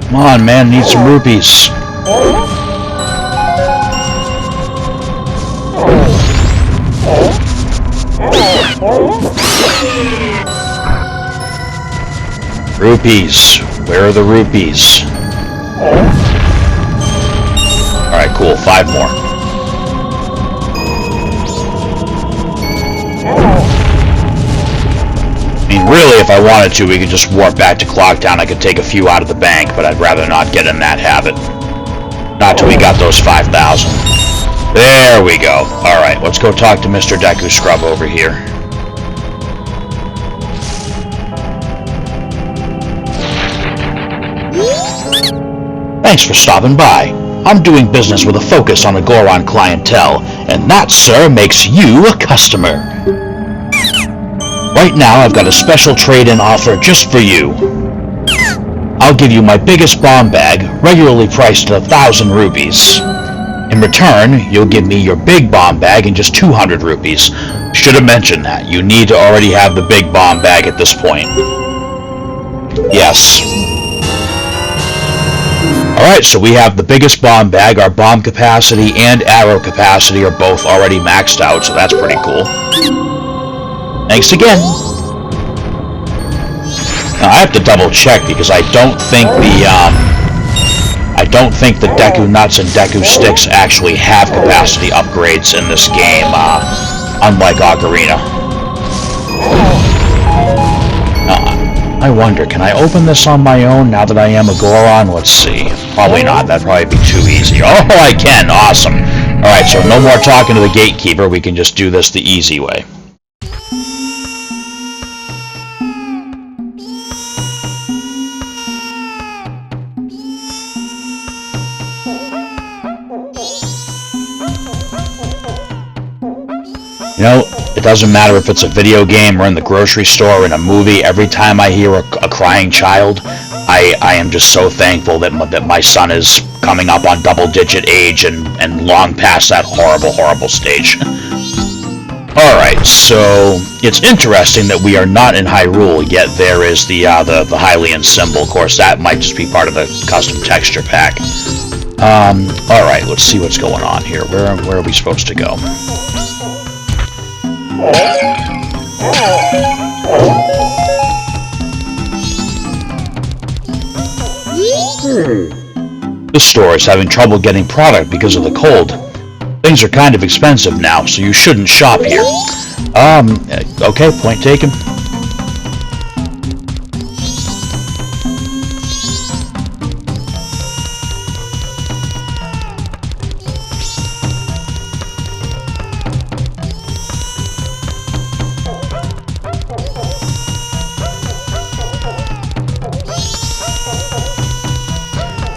Come on, man, need some rupees. Rupees. Where are the rupees? Alright, cool. 5 more. I mean, really, if I wanted to, we could just warp back to Clocktown. I could take a few out of the bank, but I'd rather not get in that habit. Not till we got those 5,000. There we go. Alright, let's go talk to Mr. Deku Scrub over here. Thanks for stopping by. I'm doing business with a focus on the Goron clientele, and that, sir, makes you a customer. Right now, I've got a special trade-in offer just for you. I'll give you my biggest bomb bag, regularly priced at 1,000 rupees. In return, you'll give me your big bomb bag in just 200 rupees. Should have mentioned that. You need to already have the big bomb bag at this point. Yes. Alright, so we have the biggest bomb bag. Our bomb capacity and arrow capacity are both already maxed out, so that's pretty cool. Thanks again. Now, I have to double check because I don't think the Deku Nuts and Deku Sticks actually have capacity upgrades in this game, unlike Ocarina. I wonder, can I open this on my own now that I am a Goron? Let's see. Probably not. That'd probably be too easy. Oh, I can! Awesome! Alright, so no more talking to the gatekeeper. We can just do this the easy way. You know, it doesn't matter if it's a video game or in the grocery store or in a movie. Every time I hear a crying child, I am just so thankful that my son is coming up on double-digit age and long past that horrible stage. Alright, so it's interesting that we are not in Hyrule, yet there is the Hylian symbol. Of course, that might just be part of the custom texture pack. Alright, let's see what's going on here. Where are we supposed to go? This store is having trouble getting product because of the cold. Things are kind of expensive now, so you shouldn't shop here. Okay, point taken.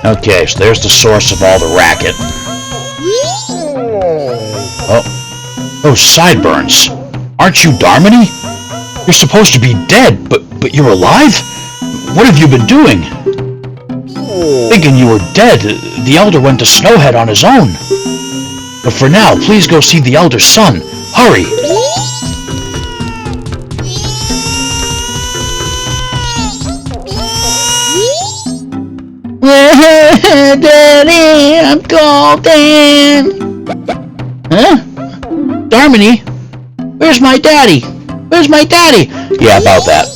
Okay, so there's the source of all the racket. Oh, those sideburns. Aren't you Darmony? You're supposed to be dead, but you're alive? What have you been doing? Thinking you were dead, the Elder went to Snowhead on his own. But for now, please go see the Elder's son. Hurry! Daddy, I'm golden! Huh? Darmony? Where's my daddy? Where's my daddy? Yeah, about that.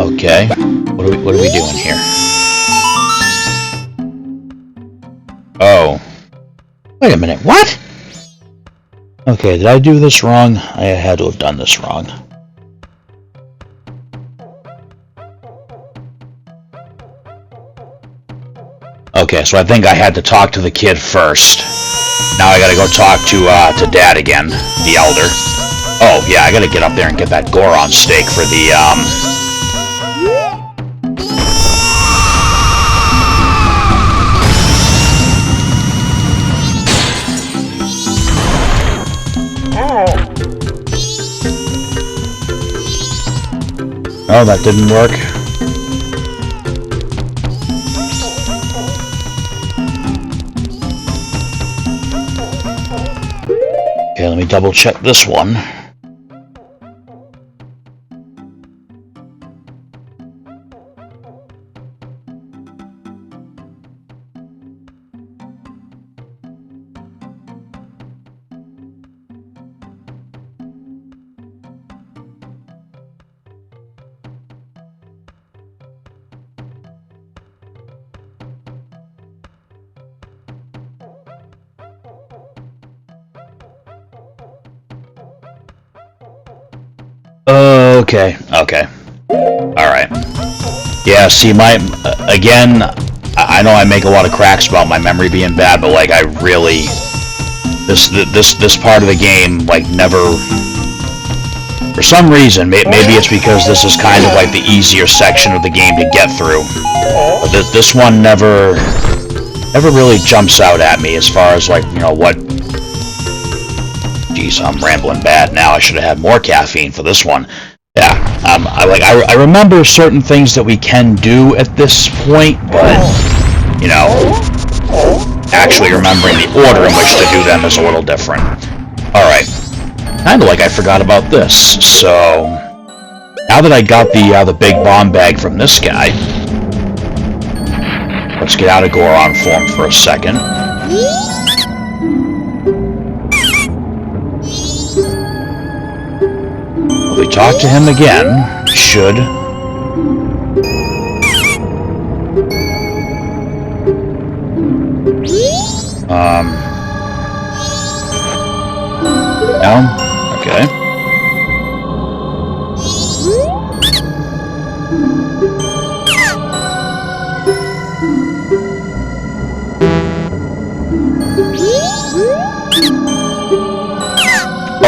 Okay. What are we doing here? Oh. Wait a minute, what? Okay, did I do this wrong? I had to have done this wrong. Okay, so I think I had to talk to the kid first. Now I gotta go talk to Dad again, the Elder. Oh, yeah, I gotta get up there and get that Goron steak for the, Oh, that didn't work. Okay, let me double check this one. Okay. Alright. Yeah, see, again, I know I make a lot of cracks about my memory being bad, but, like, I really... This part of the game, like, never... For some reason, maybe it's because this is kind of, like, the easier section of the game to get through. But this one never really jumps out at me as far as, like, you know, what... Jeez, I'm rambling bad now. I should have had more caffeine for this one. Yeah, I remember certain things that we can do at this point, but, you know, actually remembering the order in which to do them is a little different. Alright, kinda like I forgot about this, so, now that I got the big bomb bag from this guy, let's get out of Goron form for a second. If we talk to him again, should... No? Okay.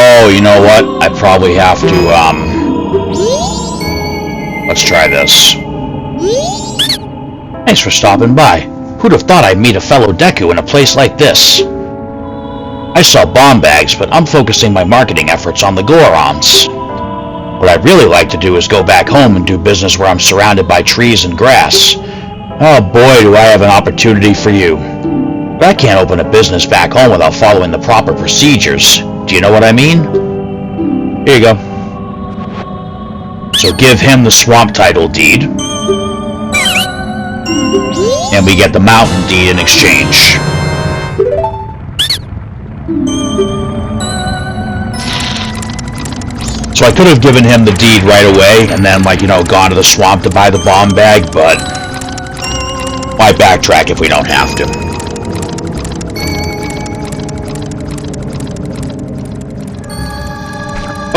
Oh, you know what? I probably have to, let's try this. Thanks for stopping by. Who'd have thought I'd meet a fellow Deku in a place like this? I sell bomb bags, but I'm focusing my marketing efforts on the Gorons. What I'd really like to do is go back home and do business where I'm surrounded by trees and grass. Oh boy, do I have an opportunity for you. But I can't open a business back home without following the proper procedures. Do you know what I mean? Here you go. So give him the swamp title deed. And we get the mountain deed in exchange. So I could have given him the deed right away and then, like, you know, gone to the swamp to buy the bomb bag, but why backtrack if we don't have to?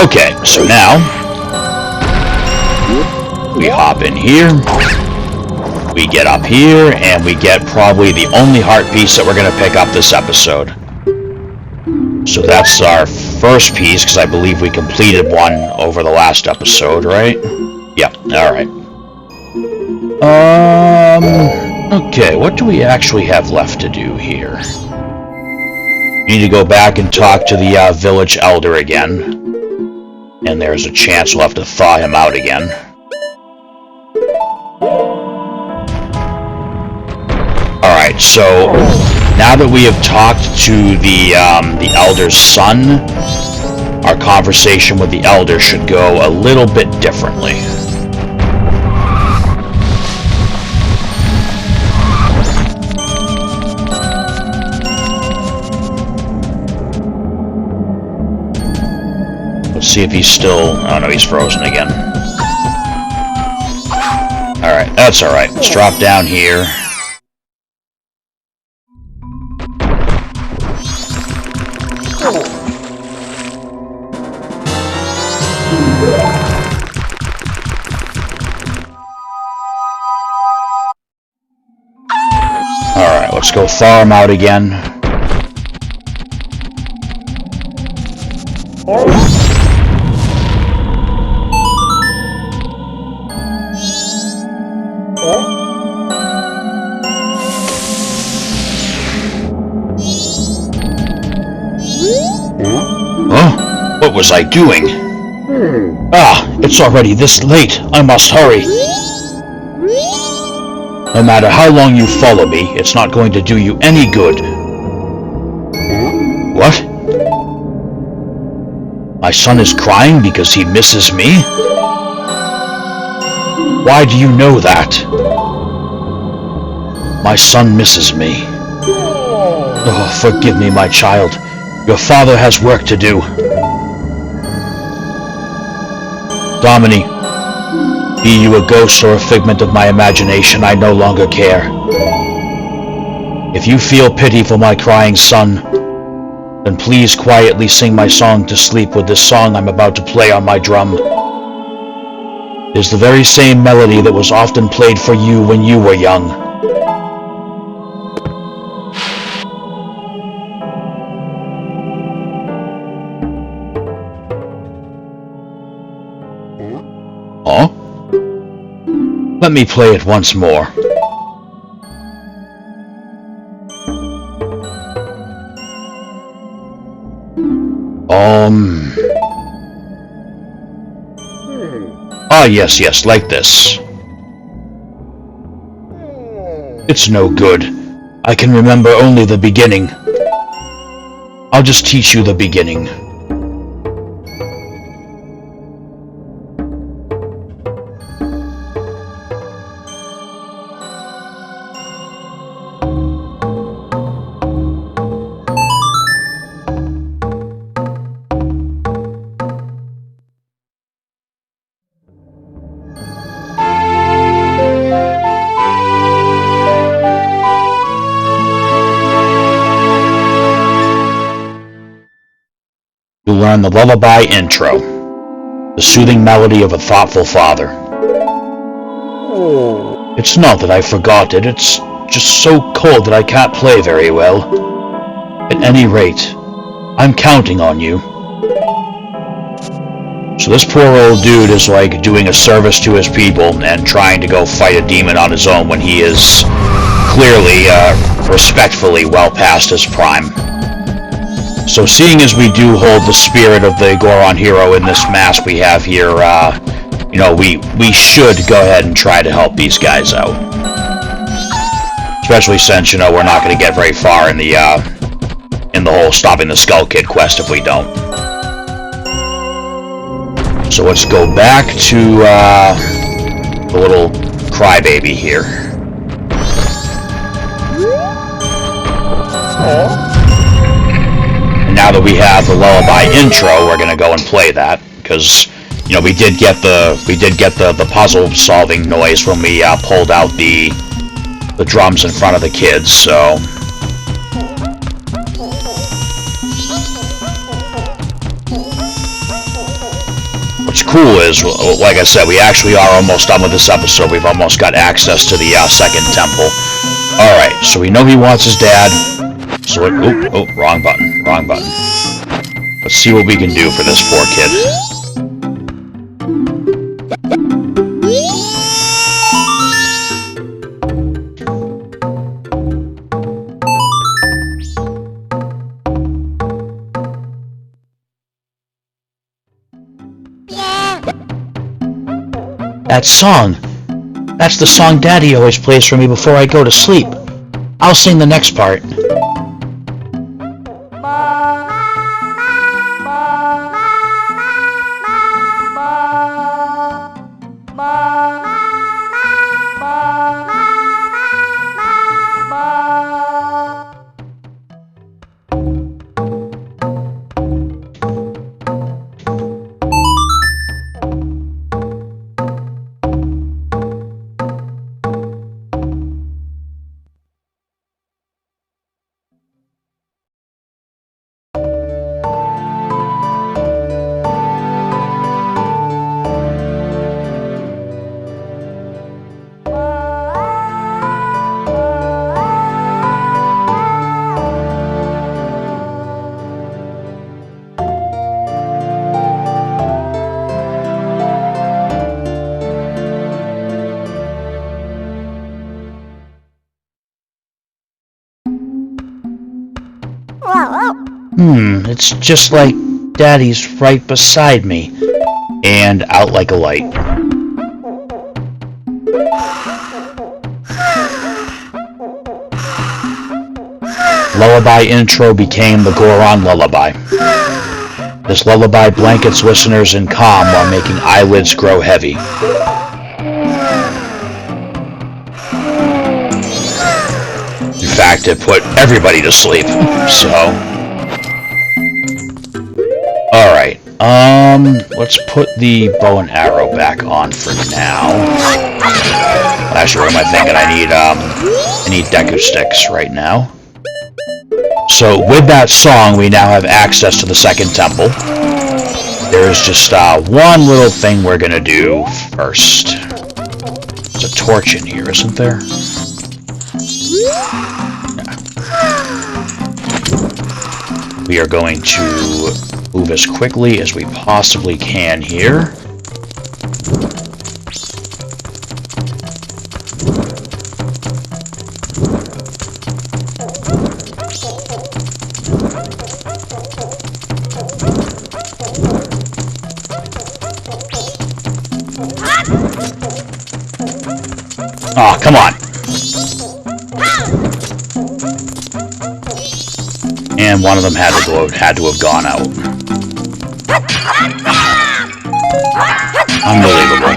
Okay, so now we hop in here, we get up here, and we get probably the only heart piece that we're going to pick up this episode. So that's our first piece, because I believe we completed one over the last episode, right? Yep, alright. Okay, what do we actually have left to do here? We need to go back and talk to the village elder again. And there's a chance we'll have to thaw him out again. Alright, so now that we have talked to the elder's son, our conversation with the elder should go a little bit differently. Let's see if he's still... Oh no, he's frozen again. Alright, that's alright. Let's drop down here. Alright, let's go thaw him out again. Huh? What was I doing? Ah, it's already this late. I must hurry. No matter how long you follow me, it's not going to do you any good. What? My son is crying because he misses me? Why do you know that? My son misses me. Oh, forgive me, my child. Your father has work to do. Domini, be you a ghost or a figment of my imagination, I no longer care. If you feel pity for my crying son, then please quietly sing my song to sleep with this song I'm about to play on my drum. It is the very same melody that was often played for you when you were young. Huh? Let me play it once more. Ah, yes, like this. It's no good. I can remember only the beginning. I'll just teach you the beginning. learn the lullaby intro, the soothing melody of a thoughtful father. It's not that I forgot it, it's just so cold that I can't play very well. At any rate, I'm counting on you. So this poor old dude is like doing a service to his people and trying to go fight a demon on his own when he is clearly, respectfully well past his prime. So seeing as we do hold the spirit of the Goron hero in this mask we have here, you know, we should go ahead and try to help these guys out. Especially since, you know, we're not going to get very far in the whole stopping the Skull Kid quest if we don't. So let's go back to the little crybaby here. And now that we have the lullaby intro, we're gonna go and play that because, you know, we did get the puzzle solving noise when we pulled out the drums in front of the kids. So. What's cool is, like I said, we actually are almost done with this episode. We've almost got access to the second temple. Alright, so we know he wants his dad. So, wrong button. Let's see what we can do for this poor kid. That song! That's the song Daddy always plays for me before I go to sleep. I'll sing the next part. It's just like Daddy's right beside me. And out like a light. Lullaby intro became the Goron lullaby. This lullaby blankets listeners in calm while making eyelids grow heavy. In fact, it put everybody to sleep, so... Alright, let's put the bow and arrow back on for now. Actually, what am I thinking? I need Deku sticks right now. So, with that song, we now have access to the second temple. There's just, one little thing we're gonna do first. There's a torch in here, isn't there? We are going to move as quickly as we possibly can here. Oh, come on. And one of them had to have gone out. Unbelievable.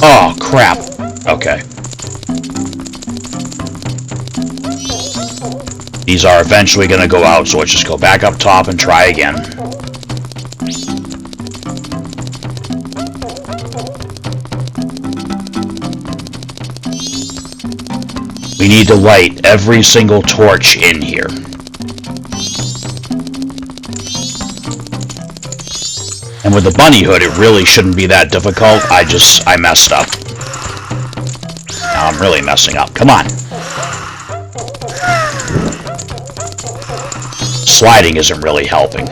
Oh, crap. Okay. These are eventually going to go out, so let's just go back up top and try again. We need to light every single torch in here. And with the bunny hood, it really shouldn't be that difficult. I messed up. Now I'm really messing up. Come on. Sliding isn't really helping.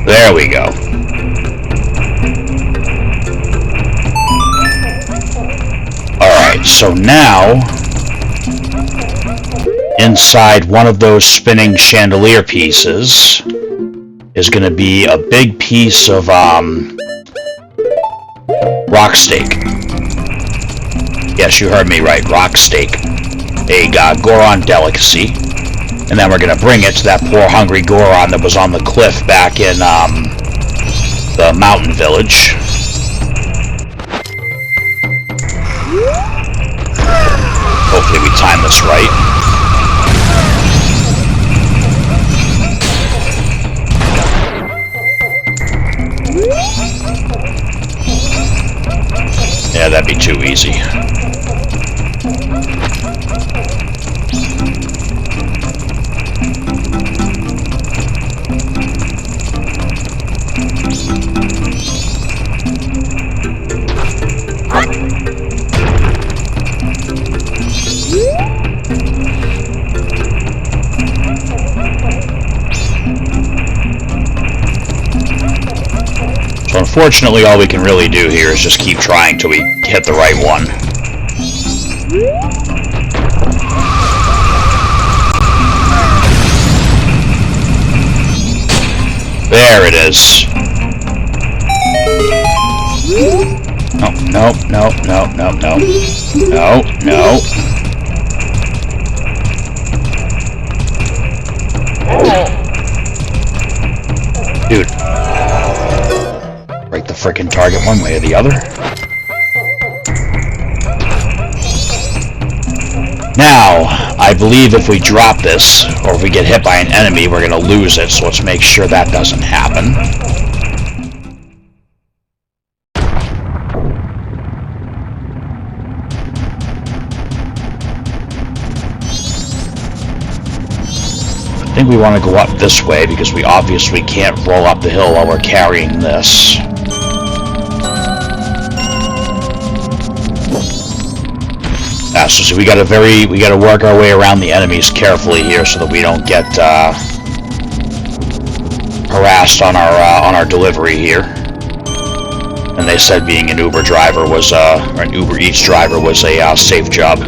There we go. Alright, so now, inside one of those spinning chandelier pieces is going to be a big piece of rock steak. Yes, you heard me right, rock steak. A Goron delicacy. And then we're going to bring it to that poor hungry Goron that was on the cliff back in the mountain village. Hopefully we time this right. Yeah, that'd be too easy. So unfortunately, all we can really do here is just keep trying till we hit the right one. There it is. Oh, no, no, no, no, no. No, no. Dude. Break the frickin' target one way or the other. Now, I believe if we drop this, or if we get hit by an enemy, we're gonna lose it, so let's make sure that doesn't happen. I think we want to go up this way, because we obviously can't roll up the hill while we're carrying this. So we gotta work our way around the enemies carefully here so that we don't get harassed on our delivery here. And they said being an Uber driver was or an Uber Eats driver was a safe job.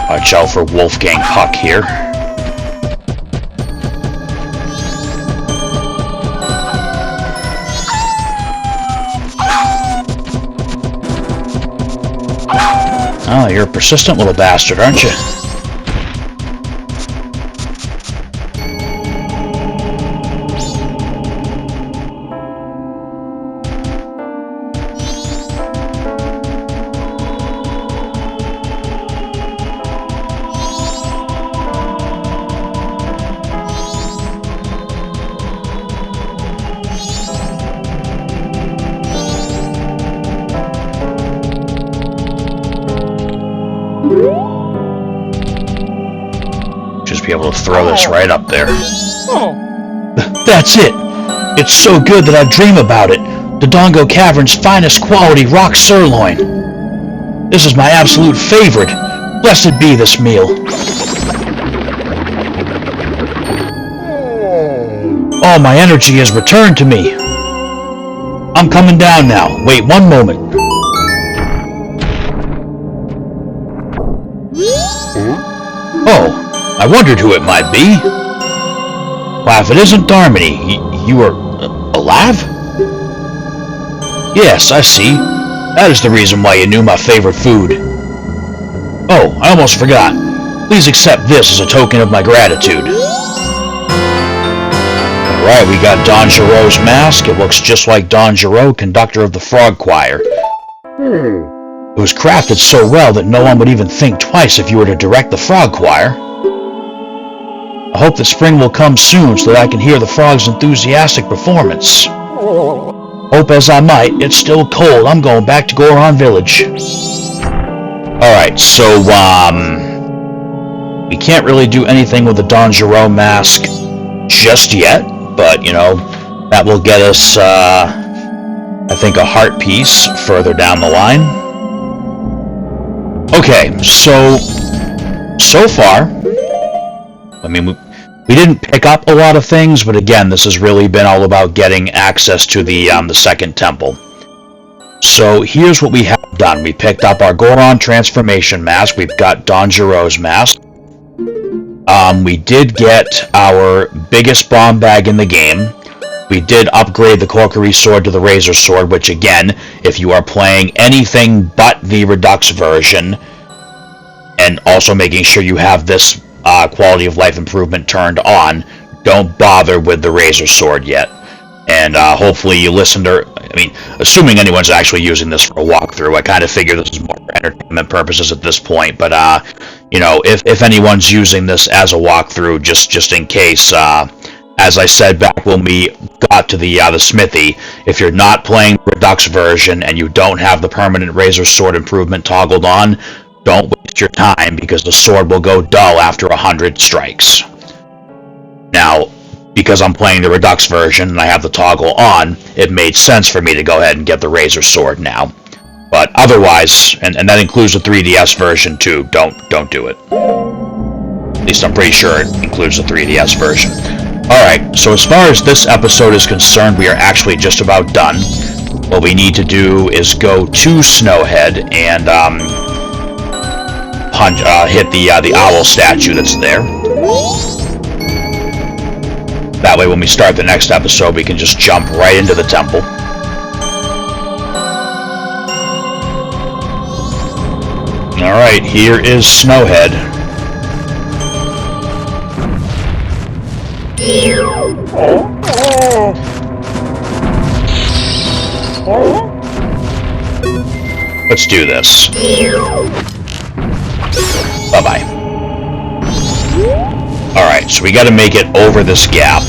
Watch out for Wolfgang Puck here. Oh, you're a persistent little bastard, aren't you? Just be able to throw this right up there. That's it! It's so good that I dream about it. The Dongo Cavern's finest quality rock sirloin. This is my absolute favorite. Blessed be this meal. All my energy has returned to me. I'm coming down now. Wait one moment. Oh, I wondered who it might be. Why, if it isn't Darmony, you are alive? Yes, I see. That is the reason why you knew my favorite food. Oh, I almost forgot. Please accept this as a token of my gratitude. Alright, we got Don Giroux's mask. It looks just like Don Giroux, conductor of the Frog Choir. It was crafted so well that no one would even think twice if you were to direct the Frog Choir. I hope that spring will come soon so that I can hear the frogs' enthusiastic performance. Hope as I might, it's still cold. I'm going back to Goron Village. Alright, so, we can't really do anything with the Don Giroux mask just yet, but, you know, that will get us, I think, a heart piece further down the line. Okay, so far, I mean, we didn't pick up a lot of things, but again, this has really been all about getting access to the second temple. So here's what we have done. We picked up our Goron transformation mask. We've got Don Giroux's mask. We did get our biggest bomb bag in the game. We did upgrade the Corkery sword to the Razor sword, which again, if you are playing anything but the Redux version, and also making sure you have this quality of life improvement turned on, don't bother with the Razor sword yet. And hopefully you listen to, I mean, assuming anyone's actually using this for a walkthrough, I kind of figure this is more for entertainment purposes at this point, but you know, if anyone's using this as a walkthrough, just in case, as I said back when we got to the smithy, if you're not playing the Redux version and you don't have the permanent Razor sword improvement toggled on, don't waste your time, because the sword will go dull after 100 strikes. Now, because I'm playing the Redux version and I have the toggle on, it made sense for me to go ahead and get the Razor sword now. But otherwise, and that includes the 3DS version too, don't do it. At least I'm pretty sure it includes the 3DS version. Alright, so as far as this episode is concerned, we are actually just about done. What we need to do is go to Snowhead and hit the owl statue that's there. That way when we start the next episode, we can just jump right into the temple. Alright, here is Snowhead. Let's do this. Bye-bye. Alright, so we gotta make it over this gap.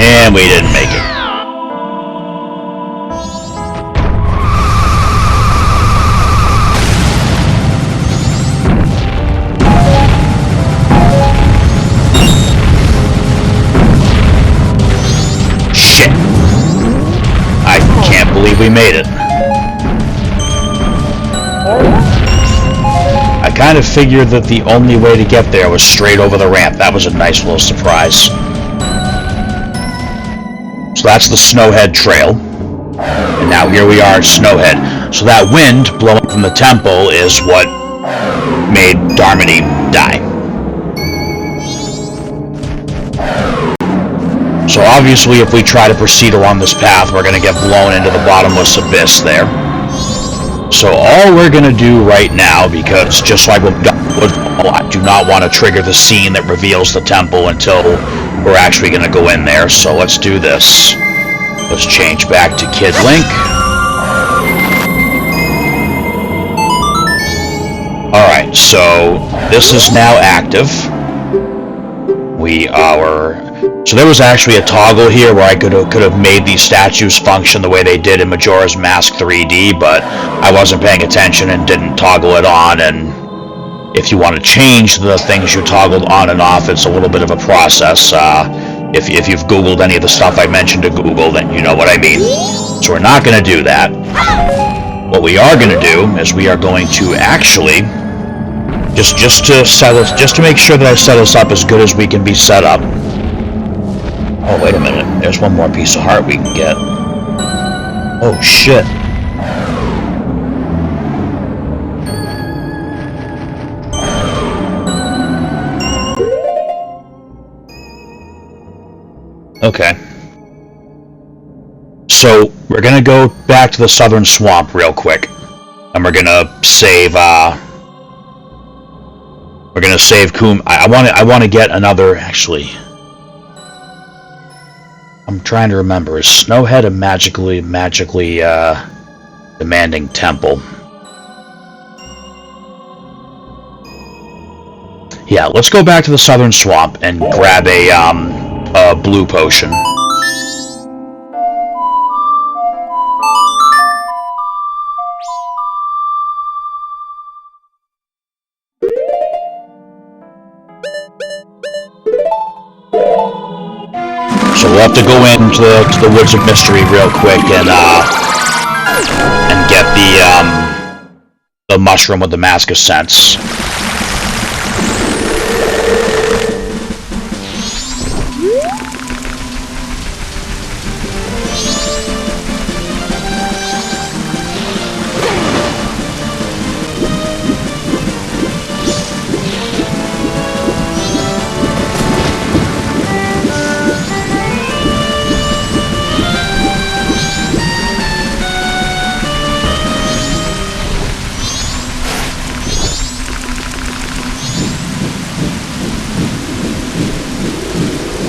And we didn't make it. Shit. I can't believe we made it. I kind of figured that the only way to get there was straight over the ramp. That was a nice little surprise. So that's the Snowhead Trail. And now here we are at Snowhead. So that wind blowing from the temple is what made Darmody die. So obviously if we try to proceed along this path, we're going to get blown into the bottomless abyss there. So all we're going to do right now, because just like with Woodfall, I do not want to trigger the scene that reveals the temple until we're actually going to go in there. So let's do this. Let's change back to Kid Link. Alright, so this is now active. So there was actually a toggle here where I could have made these statues function the way they did in Majora's Mask 3D, but I wasn't paying attention and didn't toggle it on, and if you want to change the things you toggled on and off, it's a little bit of a process. If you've Googled any of the stuff I mentioned to Google, then you know what I mean. So we're not going to do that. What we are going to do is we are going to actually, just to make sure that I set us up as good as we can be set up. Oh, wait a minute. There's one more piece of heart we can get. Oh, shit. Okay. So we're gonna go back to the southern swamp real quick, and we're gonna save. We're gonna save Kum. I want to get another. Actually, I'm trying to remember. Is Snowhead a magically demanding temple? Yeah, let's go back to the southern swamp and grab a blue potion. So we'll have to go into the Woods of Mystery real quick and get the mushroom with the Mask of Sense.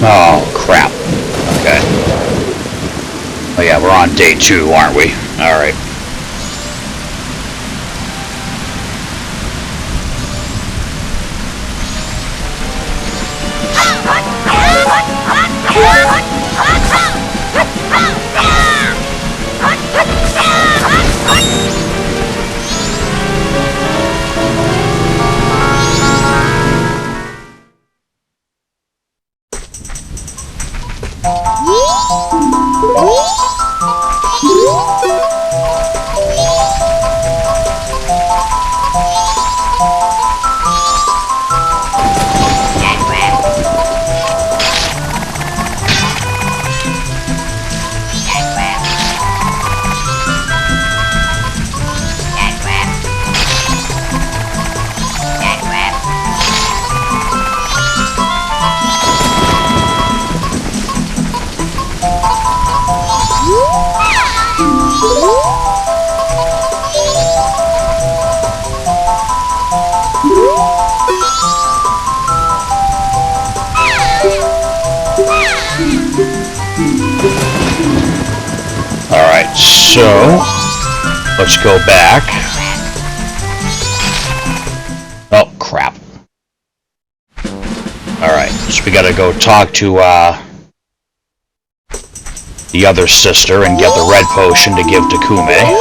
Oh, crap. Okay. Oh yeah, we're on day 2, aren't we? Alright. Alright, so let's go back. Oh, crap. Alright, so we gotta go talk to the other sister and get the red potion to give to Kume.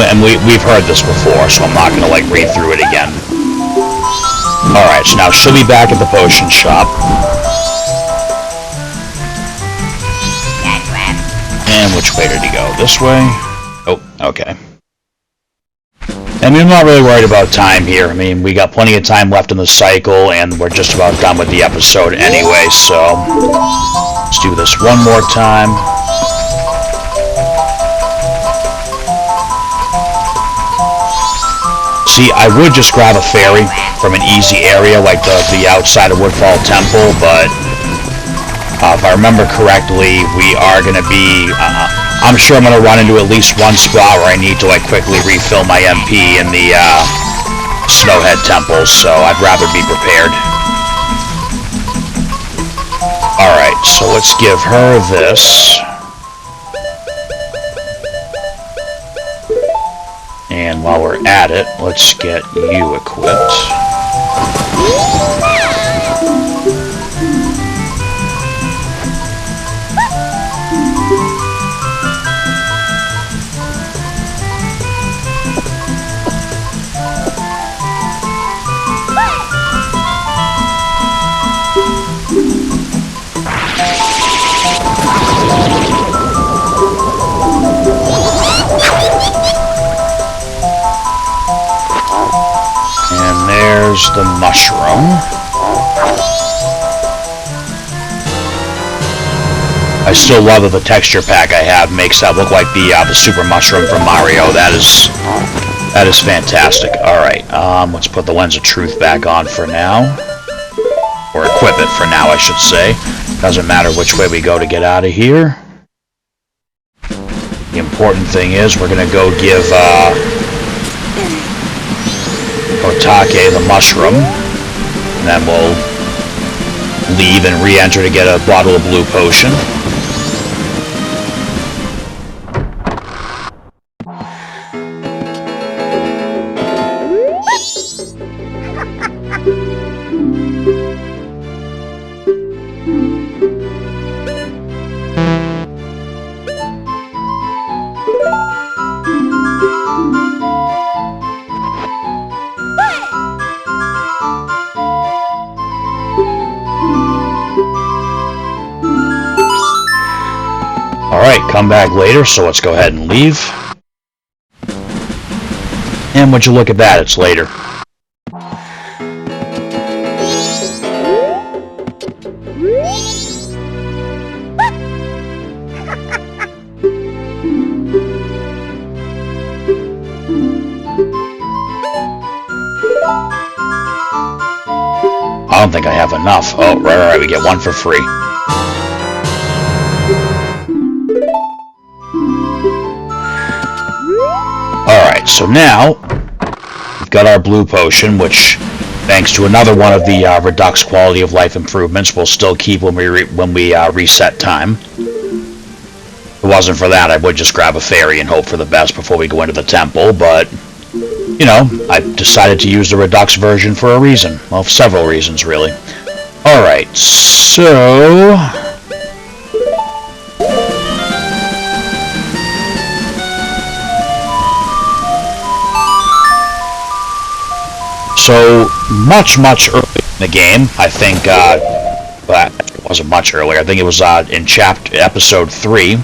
And we've heard this before, so I'm not going to, like, read through it again. Alright, so now she'll be back at the potion shop. And which way did he go? This way? Oh, okay. I mean, I'm not really worried about time here. I mean, we got plenty of time left in the cycle, and we're just about done with the episode anyway, so let's do this one more time. See, I would just grab a ferry from an easy area like the outside of Woodfall Temple, but if I remember correctly, we are going to be... I'm sure I'm going to run into at least one spot where I need to, like, quickly refill my MP in the Snowhead Temple, so I'd rather be prepared. Alright, so let's give her this. And while we're at it, let's get you equipped. And there's the mushroom. I still love that the texture pack I have makes that look like the super mushroom from Mario. That is fantastic. Alright, let's put the lens of truth back on for now. Or equip it for now, I should say. Doesn't matter which way we go to get out of here. The important thing is we're going to go give Otake the mushroom. And then we'll leave and re-enter to get a bottle of blue potion. Alright, come back later, so let's go ahead and leave. And would you look at that, it's later. I don't think I have enough. Oh, right, we get one for free. Alright, so now, we've got our blue potion, which, thanks to another one of the Redux quality of life improvements, we'll still keep when we reset time. If it wasn't for that, I would just grab a fairy and hope for the best before we go into the temple, but, you know, I decided to use the Redux version for a reason. Well, several reasons, really. Alright, so... So, much earlier in the game, I think, well, it wasn't much earlier, I think it was in episode 3,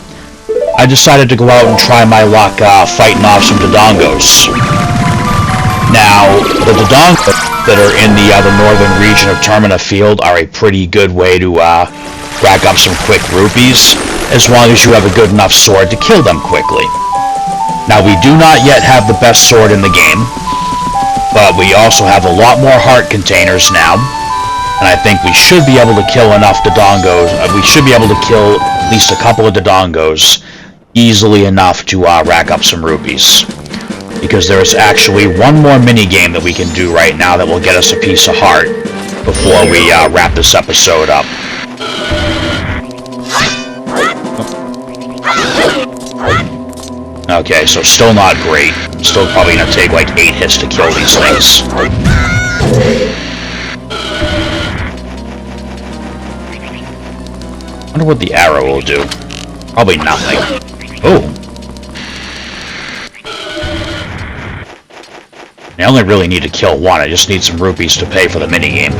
I decided to go out and try my luck fighting off some Dodongos. Now, the Dodongos that are in the northern region of Termina Field are a pretty good way to rack up some quick rupees, as long as you have a good enough sword to kill them quickly. Now, we do not yet have the best sword in the game, but we also have a lot more heart containers now, and I think we should be able to kill enough Dodongos. We should be able to kill at least a couple of Dodongos easily enough to rack up some rupees. Because there's actually one more mini-game that we can do right now that will get us a piece of heart before we wrap this episode up. Okay, so still not great. Still probably gonna take like 8 hits to kill these things. Wonder what the arrow will do. Probably nothing. Oh. I only really need to kill one. I just need some rupees to pay for the minigame.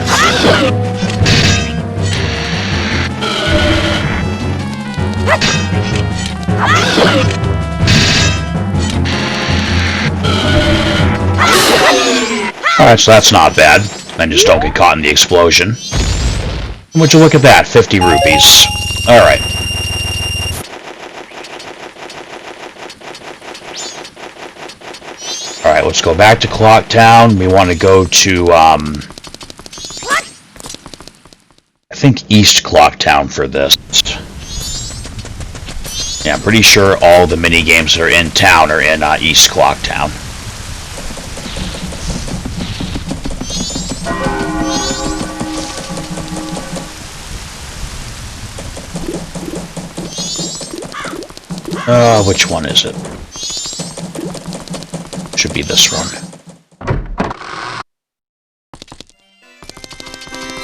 Alright, so that's not bad. Then just don't get caught in the explosion. And would you look at that? 50 rupees. Alright. Alright, let's go back to Clock Town. We want to go to, I think East Clock Town for this. Yeah, I'm pretty sure all the mini-games that are in town are in East Clock Town. Which one is it? Should be this one.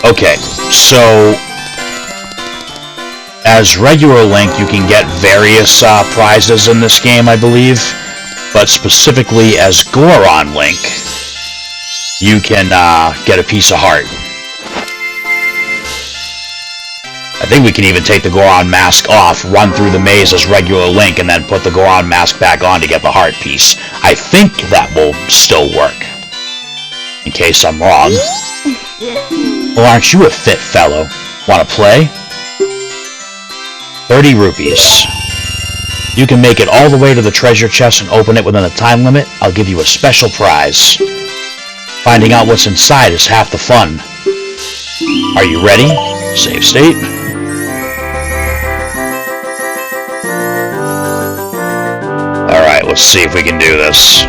Okay, so as regular Link, you can get various prizes in this game, I believe, but specifically as Goron Link, you can get a piece of heart. I think we can even take the Goron mask off, run through the maze as regular Link, and then put the Goron mask back on to get the heart piece. I think that will still work. in case I'm wrong. Well, aren't you a fit fellow? Want to play? 30 rupees. You can make it all the way to the treasure chest and open it within a time limit. I'll give you a special prize. Finding out what's inside is half the fun. Are you ready? Save state. Alright, let's see if we can do this.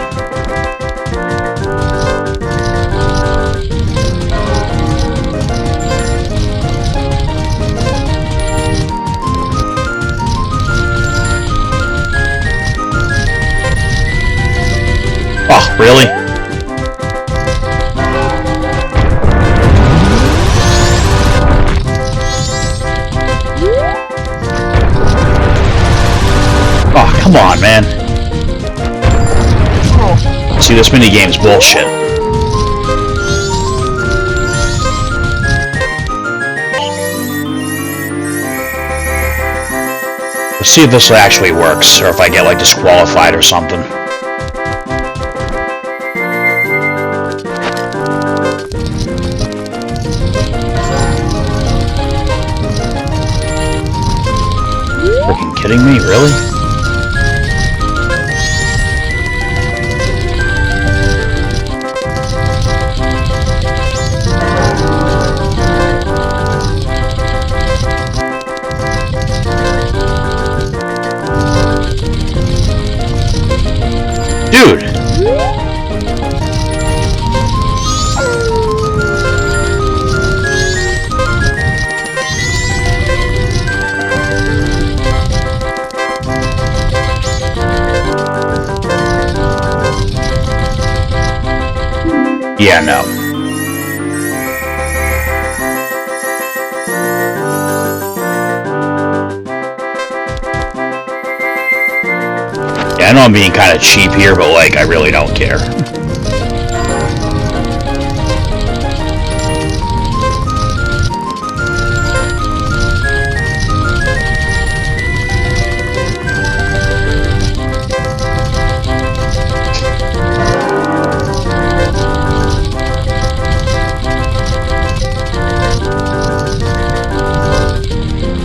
Oh, really? Oh, come on, man. See, this minigame's bullshit. Let's see if this actually works, or if I get, like, disqualified or something. Freaking kidding me? Really? Dude! Yeah, no. Yeah, I know I'm being kind of cheap here, but, like, I really don't care.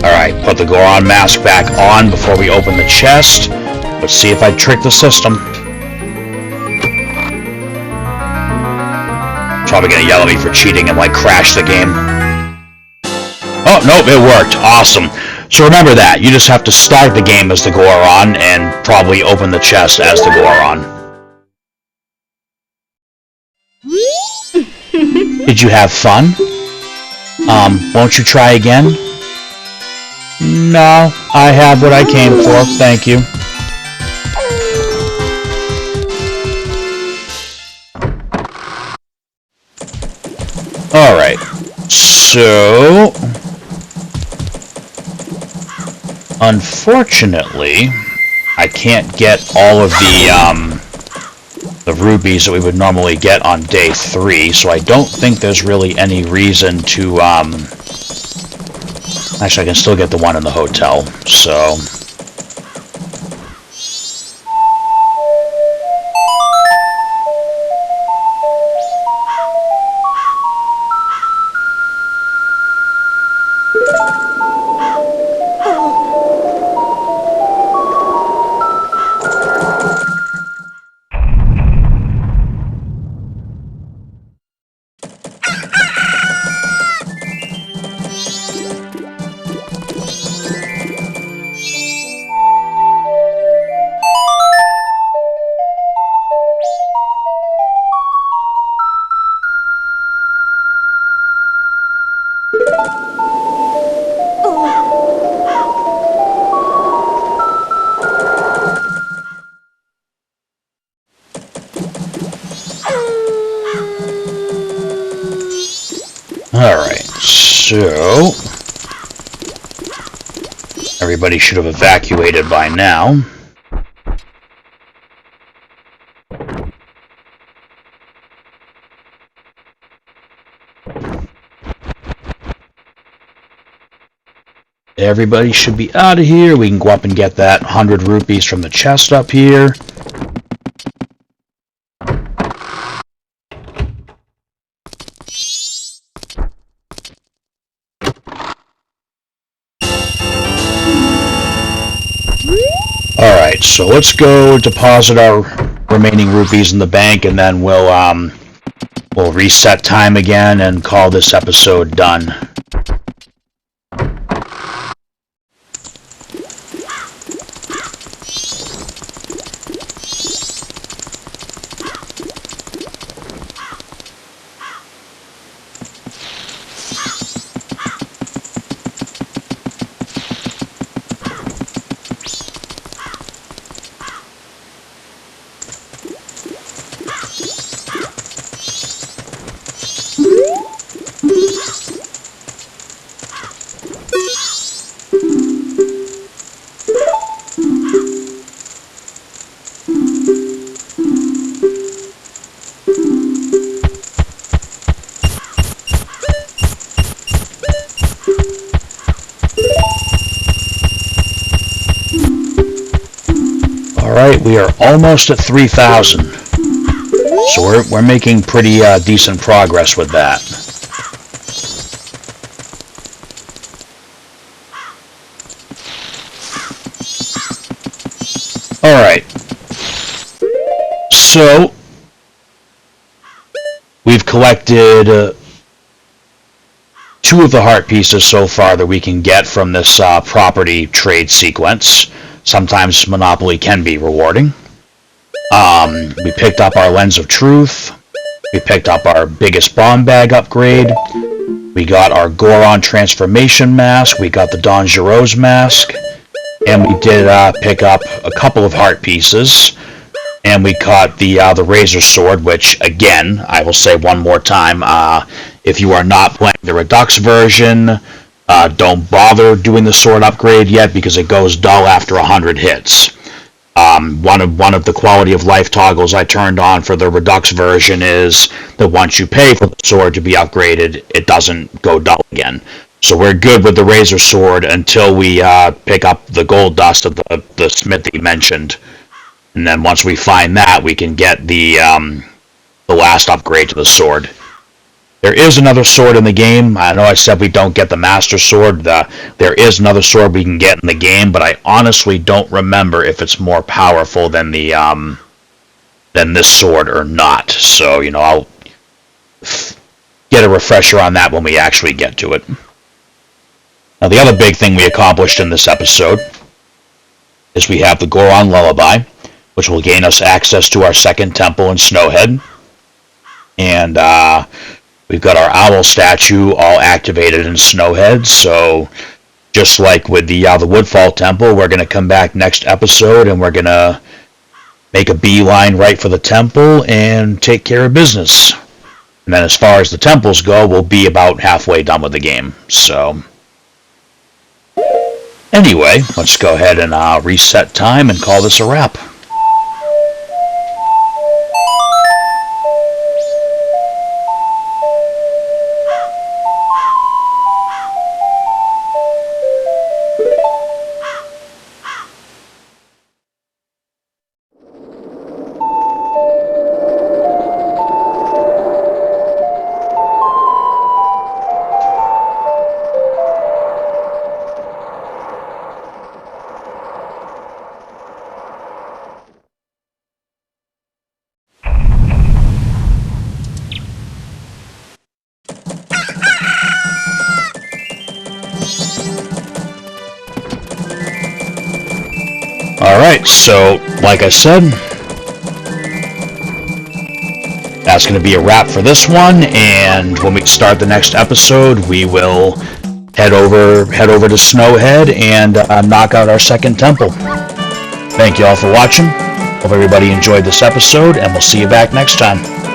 Alright, put the Goron mask back on before we open the chest. Let's see if I trick the system. Probably gonna yell at me for cheating and, like, crash the game. Oh, nope, it worked. Awesome. So remember that. You just have to start the game as the Goron and probably open the chest as the Goron. Did you have fun? Won't you try again? No, I have what I came for, thank you. Alright, so... Unfortunately, I can't get all of the rubies that we would normally get on day 3, so I don't think there's really any reason to, Actually, I can still get the one in the hotel, so... Alright, so... Everybody should have evacuated by now. Everybody should be out of here. We can go up and get that 100 rupees from the chest up here. So let's go deposit our remaining rupees in the bank, and then we'll reset time again and call this episode done. Alright, we are almost at 3,000. So we're making pretty decent progress with that. Alright. So we've collected 2 of the heart pieces so far that we can get from this property trade sequence. Sometimes Monopoly can be rewarding. We picked up our Lens of Truth. We picked up our biggest bomb bag upgrade. We got our Goron transformation mask. We got the Don Giro's mask. And we did pick up a couple of heart pieces. And we caught the Razor Sword, which, again, I will say one more time, if you are not playing the Redux version, don't bother doing the sword upgrade yet because it goes dull after 100 hits. One of the quality of life toggles I turned on for the Redux version is that once you pay for the sword to be upgraded, it doesn't go dull again. So we're good with the Razor Sword until we pick up the gold dust of the smith he mentioned. And then once we find that, we can get the last upgrade to the sword. There is another sword in the game. I know I said we don't get the Master Sword. There is another sword we can get in the game, but I honestly don't remember if it's more powerful than than this sword or not. So, I'll get a refresher on that when we actually get to it. Now, the other big thing we accomplished in this episode is we have the Goron Lullaby, which will gain us access to our second temple in Snowhead. And we've got our owl statue all activated in Snowhead, so just like with the Woodfall Temple, we're going to come back next episode and we're going to make a beeline right for the temple and take care of business. And then as far as the temples go, we'll be about halfway done with the game. So anyway, let's go ahead and reset time and call this a wrap. Alright, so, like I said, that's going to be a wrap for this one, and when we start the next episode, we will head over to Snowhead and knock out our second temple. Thank you all for watching. Hope everybody enjoyed this episode, and we'll see you back next time.